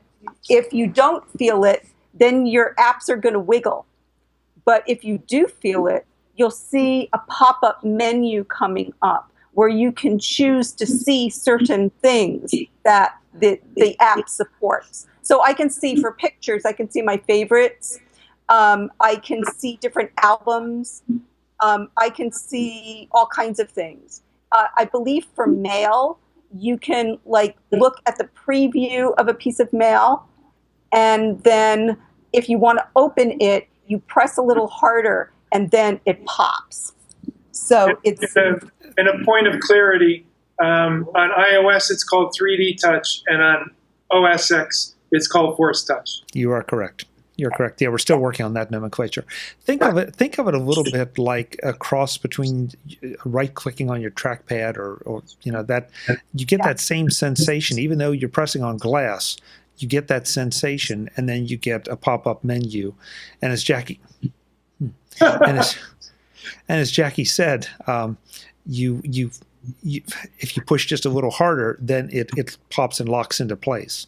S2: if you don't feel it, then your apps are going to wiggle. But if you do feel it, you'll see a pop-up menu coming up where you can choose to see certain things that the app supports. So I can see for pictures, I can see my favorites. I can see different albums. I can see all kinds of things. I believe for mail, you can like look at the preview of a piece of mail, and then if you want to open it, you press a little harder, and then it pops. So it's
S3: and a point of clarity. On iOS, it's called 3D Touch, and on OS X, it's called Force Touch.
S1: You are correct. You're correct. Yeah, we're still working on that nomenclature. Think of it a little bit like a cross between right-clicking on your trackpad or that you get that same sensation, even though you're pressing on glass. You get that sensation, and then you get a pop-up menu. And as Jackie said, you if you push just a little harder, then it pops and locks into place.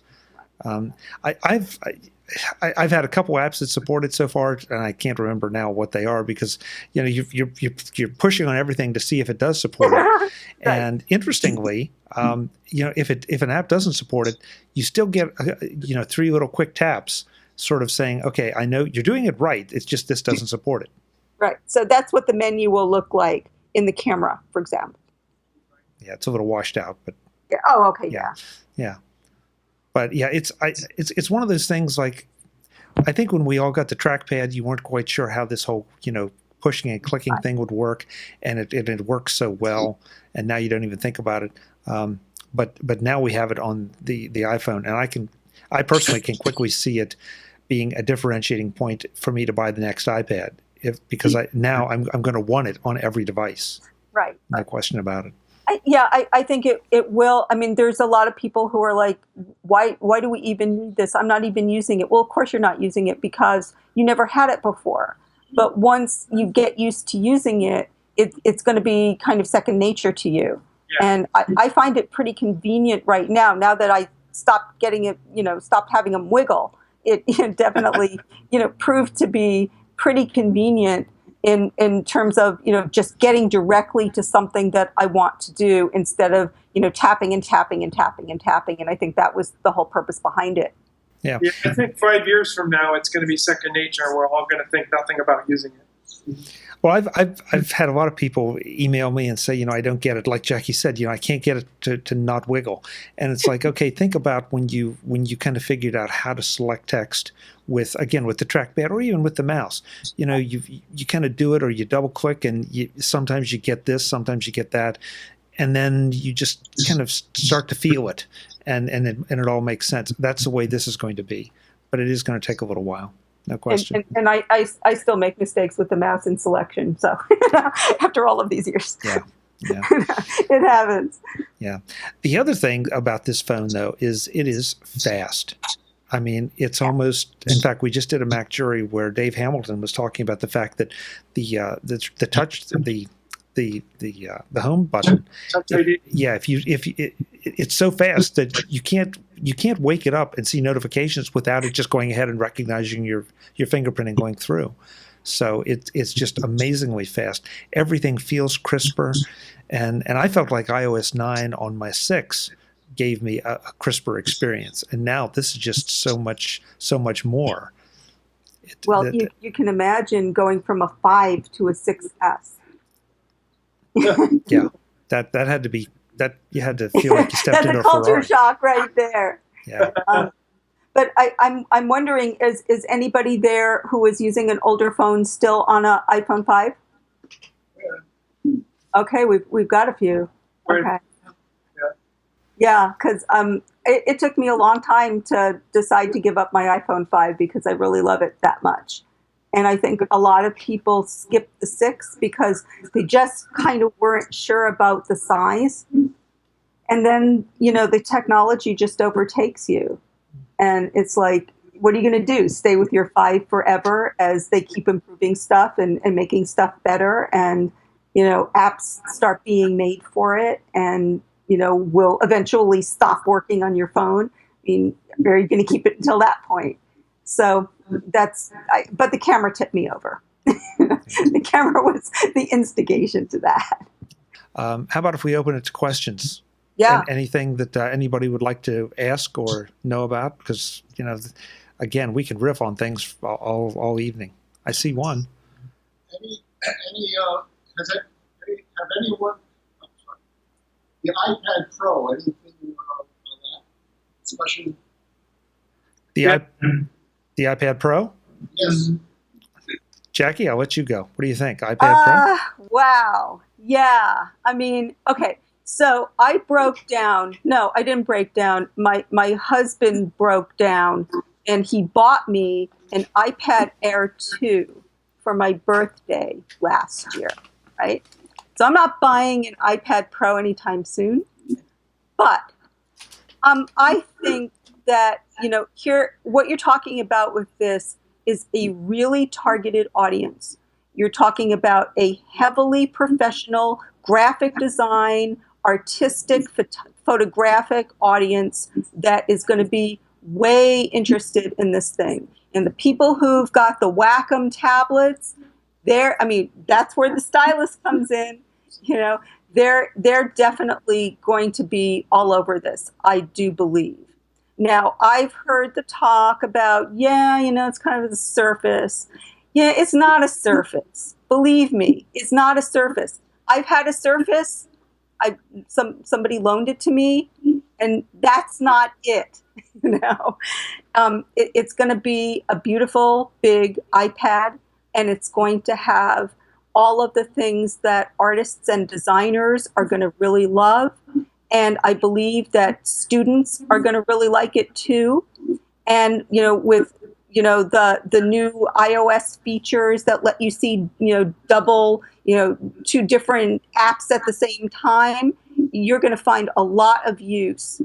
S1: I've had a couple apps that support it so far, and I can't remember now what they are because you're pushing on everything to see if it does support it.
S2: Right.
S1: And interestingly, if an app doesn't support it, you still get 3 little quick taps, sort of saying, "Okay, I know you're doing it right. It's just this doesn't support it."
S2: right. So that's what the menu will look like in the camera, for example.
S1: Yeah, it's a little washed out, but
S2: Yeah. Oh, okay. Yeah.
S1: But yeah, it's one of those things. Like, I think when we all got the trackpad, you weren't quite sure how this whole pushing and clicking thing would work, and it works so well, and now you don't even think about it. But now we have it on the iPhone, and I personally can quickly see it being a differentiating point for me to buy the next iPad, because now I'm going to want it on every device.
S2: Right.
S1: No question about it.
S2: I think it will. I mean, there's a lot of people who are like, why do we even need this? I'm not even using it. Well, of course you're not using it because you never had it before. But once you get used to using it, it's going to be kind of second nature to you. Yeah. And I find it pretty convenient right now. Now that I stopped getting it, stopped having them wiggle, it definitely, proved to be pretty convenient in terms of, just getting directly to something that I want to do instead of, tapping and tapping and tapping and tapping. And I think that was the whole purpose behind it.
S1: Yeah.
S3: I think 5 years from now, it's going to be second nature. We're all going to think nothing about using it.
S1: Well, I've had a lot of people email me and say, I don't get it. Like Jackie said, I can't get it to not wiggle. And it's like, okay, think about when you kind of figured out how to select text with the trackpad or even with the mouse. You kind of do it, or you double click, and sometimes you get this, sometimes you get that, and then you just kind of start to feel it, and it all makes sense. That's the way this is going to be, but it is going to take a little while. No question.
S2: And I still make mistakes with the mouse in selection. So after all of these years,
S1: yeah,
S2: it happens.
S1: Yeah. The other thing about this phone, though, is it is fast. I mean, it's almost. In fact, we just did a Mac Jury where Dave Hamilton was talking about the fact that the touch the home button. It's so fast that you can't wake it up and see notifications without it just going ahead and recognizing your fingerprint and going through. So it's just amazingly fast. Everything feels crisper, and I felt like iOS 9 on my 6 gave me a crisper experience, and now this is just so much more.
S2: You can imagine going from a 5 to a 6S.
S1: Yeah, that had to be that you had to feel like you stepped into a Ferrari.
S2: That's a culture shock right there.
S1: Yeah.
S2: But I'm wondering, is anybody there who is using an older phone still on an iPhone 5?
S3: Yeah.
S2: Okay, we've got a few. Okay. Yeah, because it took me a long time to decide to give up my iPhone 5 because I really love it that much. And I think a lot of people skip the 6 because they just kind of weren't sure about the size. And then, the technology just overtakes you. And it's like, what are you going to do? Stay with your 5 forever as they keep improving stuff and making stuff better, and apps start being made for it, and will eventually stop working on your phone. I mean, are you going to keep it until that point? So but the camera tipped me over. The camera was the instigation to that.
S1: How about if we open it to questions?
S2: Yeah.
S1: Anything that anybody would like to ask or know about? Because, again, we can riff on things all evening. I see one.
S7: Have anyone, the iPad Pro, anything on that? Especially
S1: the iPad Pro?
S7: Yes.
S1: Jackie, I'll let you go. What do you think? iPad Pro?
S2: Wow. Yeah. I mean, okay. So I broke down. No, I didn't break down. My husband broke down, and he bought me an iPad Air 2 for my birthday last year, right? So I'm not buying an iPad Pro anytime soon. But I think that, here, what you're talking about with this is a really targeted audience. You're talking about a heavily professional graphic design, artistic, photographic audience that is going to be way interested in this thing. And the people who've got the Wacom tablets, that's where the stylus comes in. They're definitely going to be all over this, I do believe. Now, I've heard the talk about, it's kind of the Surface. Yeah, it's not a Surface. Believe me, it's not a Surface. I've had a Surface. Somebody loaned it to me, and that's not it. It's going to be a beautiful big iPad, and it's going to have all of the things that artists and designers are going to really love. And I believe that students are going to really like it too. And, with, the new iOS features that let you see, double, 2 different apps at the same time, you're going to find a lot of use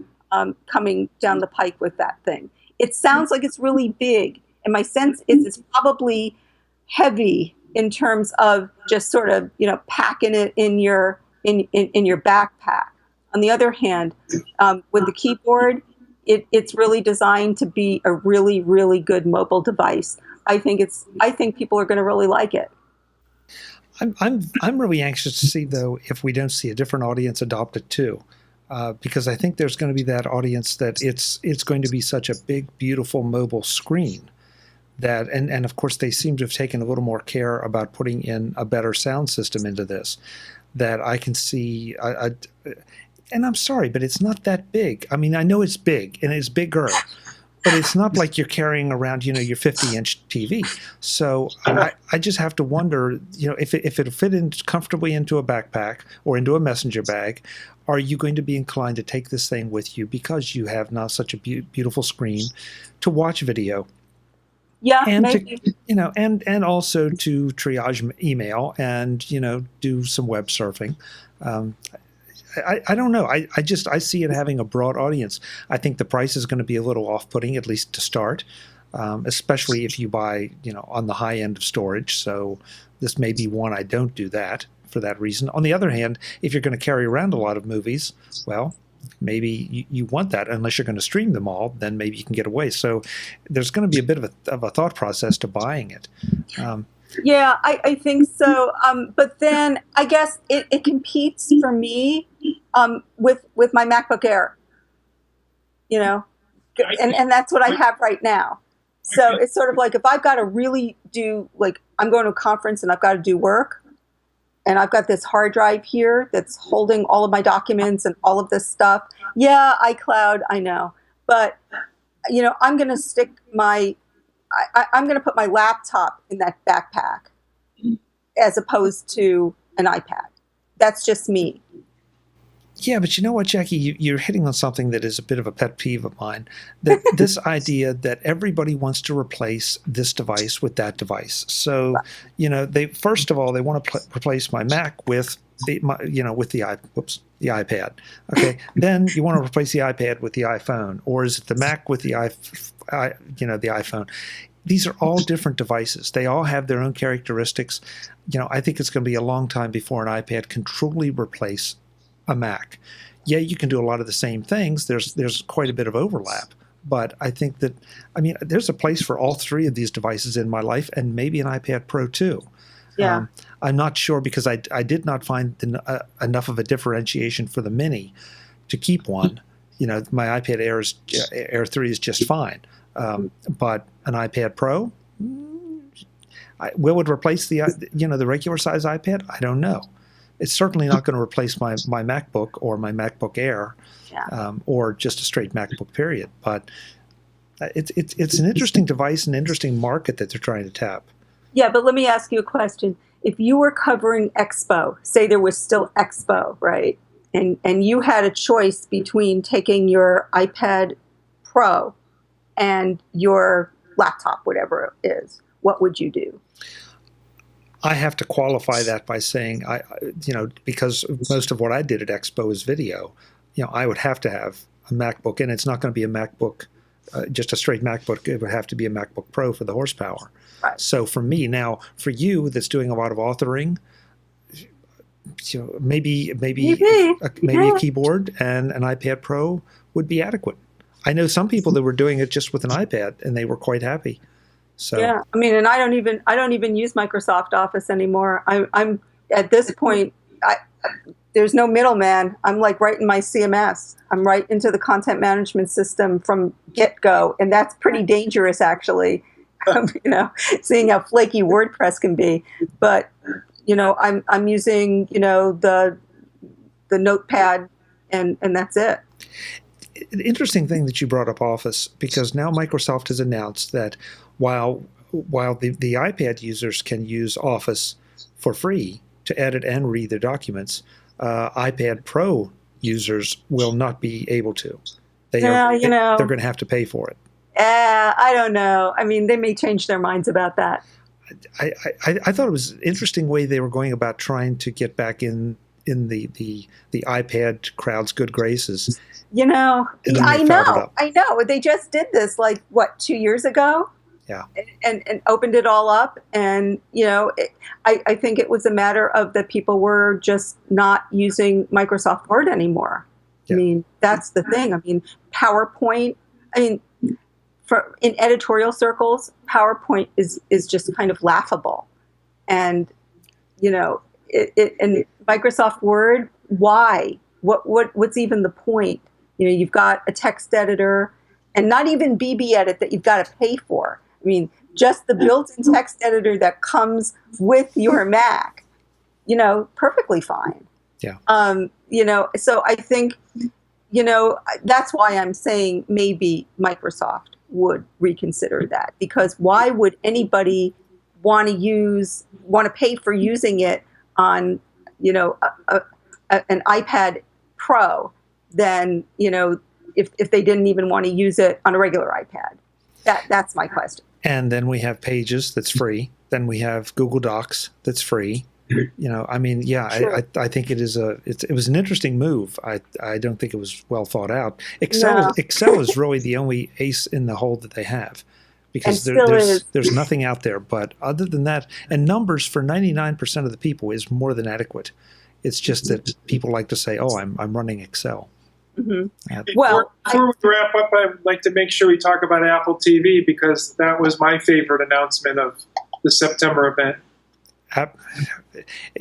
S2: coming down the pike with that thing. It sounds like it's really big. And my sense is it's probably heavy in terms of just sort of, packing it in your backpack. On the other hand, with the keyboard, it's really designed to be a really, really good mobile device. I think people are going to really like it.
S1: I'm really anxious to see, though, if we don't see a different audience adopt it too, because I think there's going to be that audience that it's going to be such a big, beautiful mobile screen that, and of course they seem to have taken a little more care about putting in a better sound system into this, that I can see and I'm sorry, but it's not that big. I mean, I know it's big and it's bigger, but it's not like you're carrying around, your 50-inch TV. So I just have to wonder, if it'll fit in comfortably into a backpack or into a messenger bag, are you going to be inclined to take this thing with you because you have now such a beautiful screen to watch video?
S2: Yeah,
S1: and
S2: maybe.
S1: And also to triage email and do some web surfing. I don't know. I see it having a broad audience. I think the price is going to be a little off-putting, at least to start, especially if you buy, on the high end of storage. So this may be one I don't do that for that reason. On the other hand, if you're going to carry around a lot of movies, well, maybe you want that. Unless you're going to stream them all, then maybe you can get away. So there's going to be a bit of a thought process to buying it.
S2: Yeah, I think so. But then I guess it competes for me with my MacBook Air, and that's what I have right now. So it's sort of like if I've got to really do, like I'm going to a conference and I've got to do work, and I've got this hard drive here that's holding all of my documents and all of this stuff. Yeah, iCloud, I know. But, I'm going to stick I'm going to put my laptop in that backpack as opposed to an iPad. That's just me.
S1: Yeah, but you know what, Jackie? You're hitting on something that is a bit of a pet peeve of mine. That this idea that everybody wants to replace this device with that device. So, they first of all, they want to replace my Mac with with the iPad. Okay, then you want to replace the iPad with the iPhone, or is it the Mac with the the iPhone? These are all different devices. They all have their own characteristics. I think it's going to be a long time before an iPad can truly replace a Mac. Yeah, you can do a lot of the same things. There's quite a bit of overlap. But I think that, there's a place for all three of these devices in my life, and maybe an iPad Pro too.
S2: Yeah.
S1: I'm not sure because I did not find enough of a differentiation for the Mini to keep one. My iPad Air 3 is just fine. But an iPad Pro, will it replace the regular size iPad? I don't know. It's certainly not going to replace my MacBook or my MacBook Air, or just a straight MacBook period. But it's an interesting device, an interesting market that they're trying to tap.
S2: Yeah, but let me ask you a question. If you were covering Expo, say there was still Expo, right? And you had a choice between taking your iPad Pro and your laptop, whatever it is, what would you do?
S1: I have to qualify that by saying, because most of what I did at Expo is video, I would have to have a MacBook, and it's not going to be a MacBook, just a straight MacBook. It would have to be a MacBook Pro for the horsepower.
S2: Right.
S1: So for me now, for you that's doing a lot of authoring, maybe a keyboard and an iPad Pro would be adequate. I know some people that were doing it just with an iPad, and they were quite happy. So
S2: yeah, and I don't even use Microsoft Office anymore. I'm at this point, there's no middleman. I'm like right in my CMS. I'm right into the content management system from get-go, and that's pretty dangerous, actually. Seeing how flaky WordPress can be. But I'm using the Notepad, and that's it.
S1: An interesting thing that you brought up Office, because now Microsoft has announced that while the iPad users can use Office for free to edit and read their documents, iPad Pro users will not be able to. They're going to have to pay for it.
S2: I don't know. They may change their minds about that.
S1: I thought it was an interesting way they were going about trying to get back in the iPad crowd's good graces.
S2: I know. They just did this 2 years ago?
S1: Yeah.
S2: And opened it all up. And, I think it was a matter of that people were just not using Microsoft Word anymore.
S1: Yeah.
S2: That's the thing. PowerPoint, in editorial circles, PowerPoint is just kind of laughable. And, and Microsoft Word, why? What's even the point? You've got a text editor, and not even BB Edit that you've got to pay for. Just the built-in text editor that comes with your Mac, perfectly fine.
S1: Yeah.
S2: So I think, that's why I'm saying maybe Microsoft would reconsider that, because why would anybody want to pay for using it on, an iPad Pro than, if they didn't even want to use it on a regular iPad? That's my question.
S1: And then we have Pages that's free. Then we have Google Docs that's free.
S2: Sure.
S1: I think it was an interesting move. I don't think it was well thought out. Excel is really the only ace in the hole that they have, because there's nothing out there. But other than that, and numbers for 99% of the people is more than adequate. It's just that people like to say, "Oh, I'm running Excel."
S2: Mm-hmm.
S3: Before we wrap up, I'd like to make sure we talk about Apple TV, because that was my favorite announcement of the September event.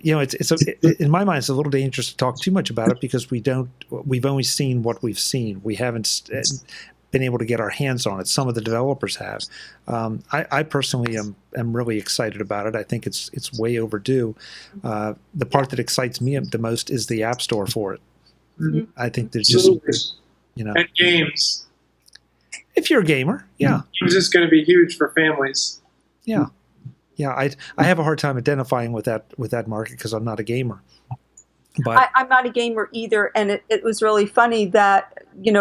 S1: In my mind, it's a little dangerous to talk too much about it, because we've only seen what we've seen. We haven't been able to get our hands on it. Some of the developers have. I personally am really excited about it. I think it's way overdue. The part that excites me the most is the App Store for it.
S3: Mm-hmm.
S1: I think there's just,
S3: And games.
S1: If you're a gamer, yeah.
S3: Games is going to be huge for families.
S1: Yeah. Yeah, I have a hard time identifying with that market, because I'm not a gamer. But
S2: I'm not a gamer either, and it was really funny that,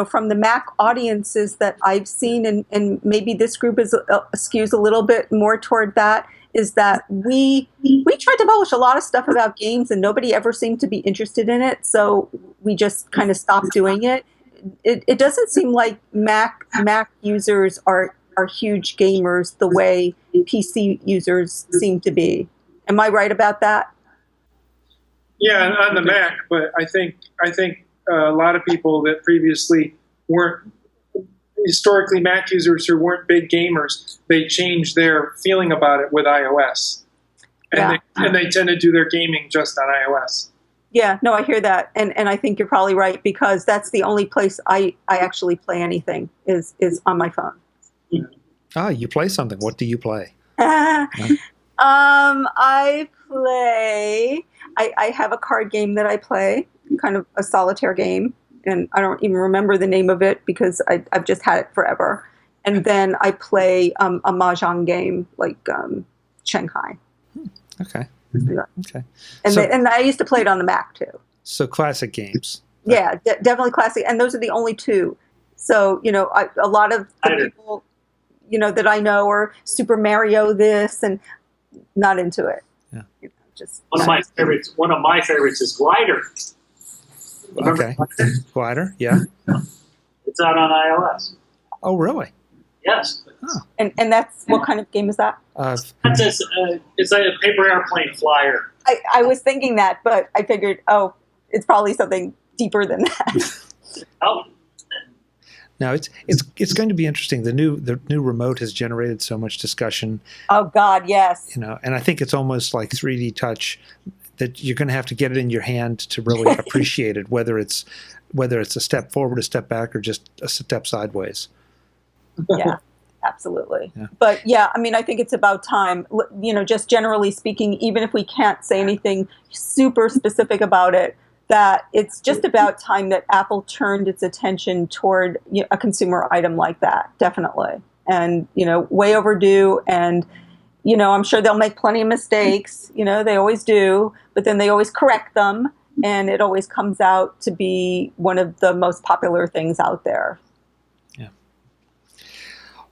S2: from the Mac audiences that I've seen, and maybe this group skews a little bit more toward that, is that we tried to publish a lot of stuff about games and nobody ever seemed to be interested in it, so we just kind of stopped doing it. It doesn't seem like Mac users are huge gamers the way PC users seem to be. Am I right about that?
S3: Yeah, on the Mac, but I think a lot of people that previously weren't historically Mac users who weren't big gamers, they changed their feeling about it with iOS, and they tend to do their gaming just on iOS.
S2: Yeah, no, I hear that, and I think you're probably right, because that's the only place I actually play anything is on my phone.
S1: Ah, you play something. What do you play?
S2: I play. I have a card game that I play, kind of a solitaire game, and I don't even remember the name of it because I've just had it forever. And then I play a mahjong game like Shanghai.
S1: Okay. Okay.
S2: And I used to play it on the Mac too.
S1: So classic games.
S2: Yeah, definitely classic. And those are the only two. So, a lot of the people, that I know are Super Mario this and not into it.
S1: Yeah.
S2: Just
S4: one of my favorites is Glider.
S1: Okay. Glider, yeah.
S4: It's out on iOS.
S1: Oh, really?
S4: Yes.
S1: Oh.
S2: And that's, what kind of game is that?
S4: It's a paper airplane flyer.
S2: I was thinking that, but I figured, it's probably something deeper than that.
S4: Oh.
S1: Now it's going to be interesting. The new remote has generated so much discussion.
S2: Oh God, yes.
S1: And I think it's almost like 3D touch that you're going to have to get it in your hand to really appreciate it, whether it's a step forward, a step back, or just a step sideways.
S2: Yeah, absolutely.
S1: Yeah.
S2: But yeah, I think it's about time, just generally speaking, even if we can't say anything super specific about it, that it's just about time that Apple turned its attention toward a consumer item like that, definitely. And, way overdue. And, I'm sure they'll make plenty of mistakes, they always do, but then they always correct them. And it always comes out to be one of the most popular things out there.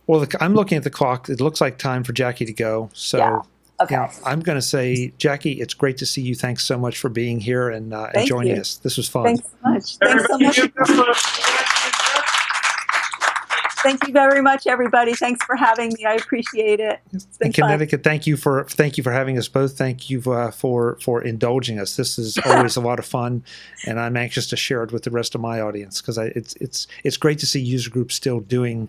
S1: Well, I'm looking at the clock. It looks like time for Jackie to go. So
S2: yeah. Okay.
S1: I'm going to say, Jackie, it's great to see you. Thanks so much for being here and joining us. This was fun.
S2: Thanks so much. Thanks so much. Thank you very much, everybody. Thanks for having me. I appreciate it. It's been
S1: in Connecticut,
S2: fun.
S1: thank you for having us both. Thank you for indulging us. This is always a lot of fun, and I'm anxious to share it with the rest of my audience because it's great to see user groups still doing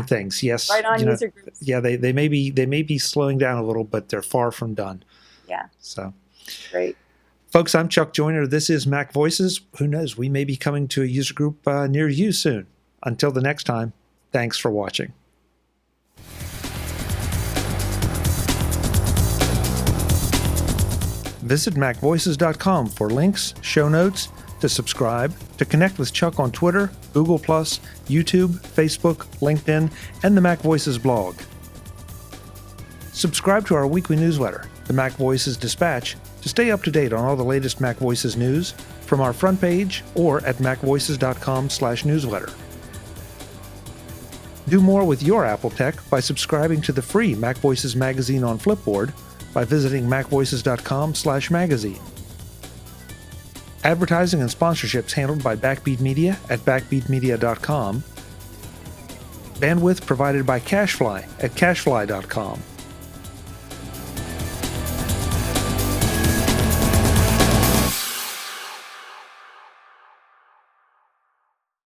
S1: things. Yes,
S2: right on user groups.
S1: Yeah, they may be slowing down a little, but they're far from done.
S2: Yeah.
S1: So
S2: great.
S1: Folks, I'm Chuck Joyner. This is MacVoices. Who knows? We may be coming to a user group near you soon. Until the next time. Thanks for watching. Visit MacVoices.com for links, show notes, to subscribe, to connect with Chuck on Twitter, Google+, YouTube, Facebook, LinkedIn, and the MacVoices blog. Subscribe to our weekly newsletter, the MacVoices Dispatch, to stay up to date on all the latest MacVoices news from our front page or at MacVoices.com/newsletter. Do more with your Apple tech by subscribing to the free MacVoices magazine on Flipboard by visiting MacVoices.com/magazine. Advertising and sponsorships handled by Backbeat Media at backbeatmedia.com. Bandwidth provided by CacheFly at CacheFly.com.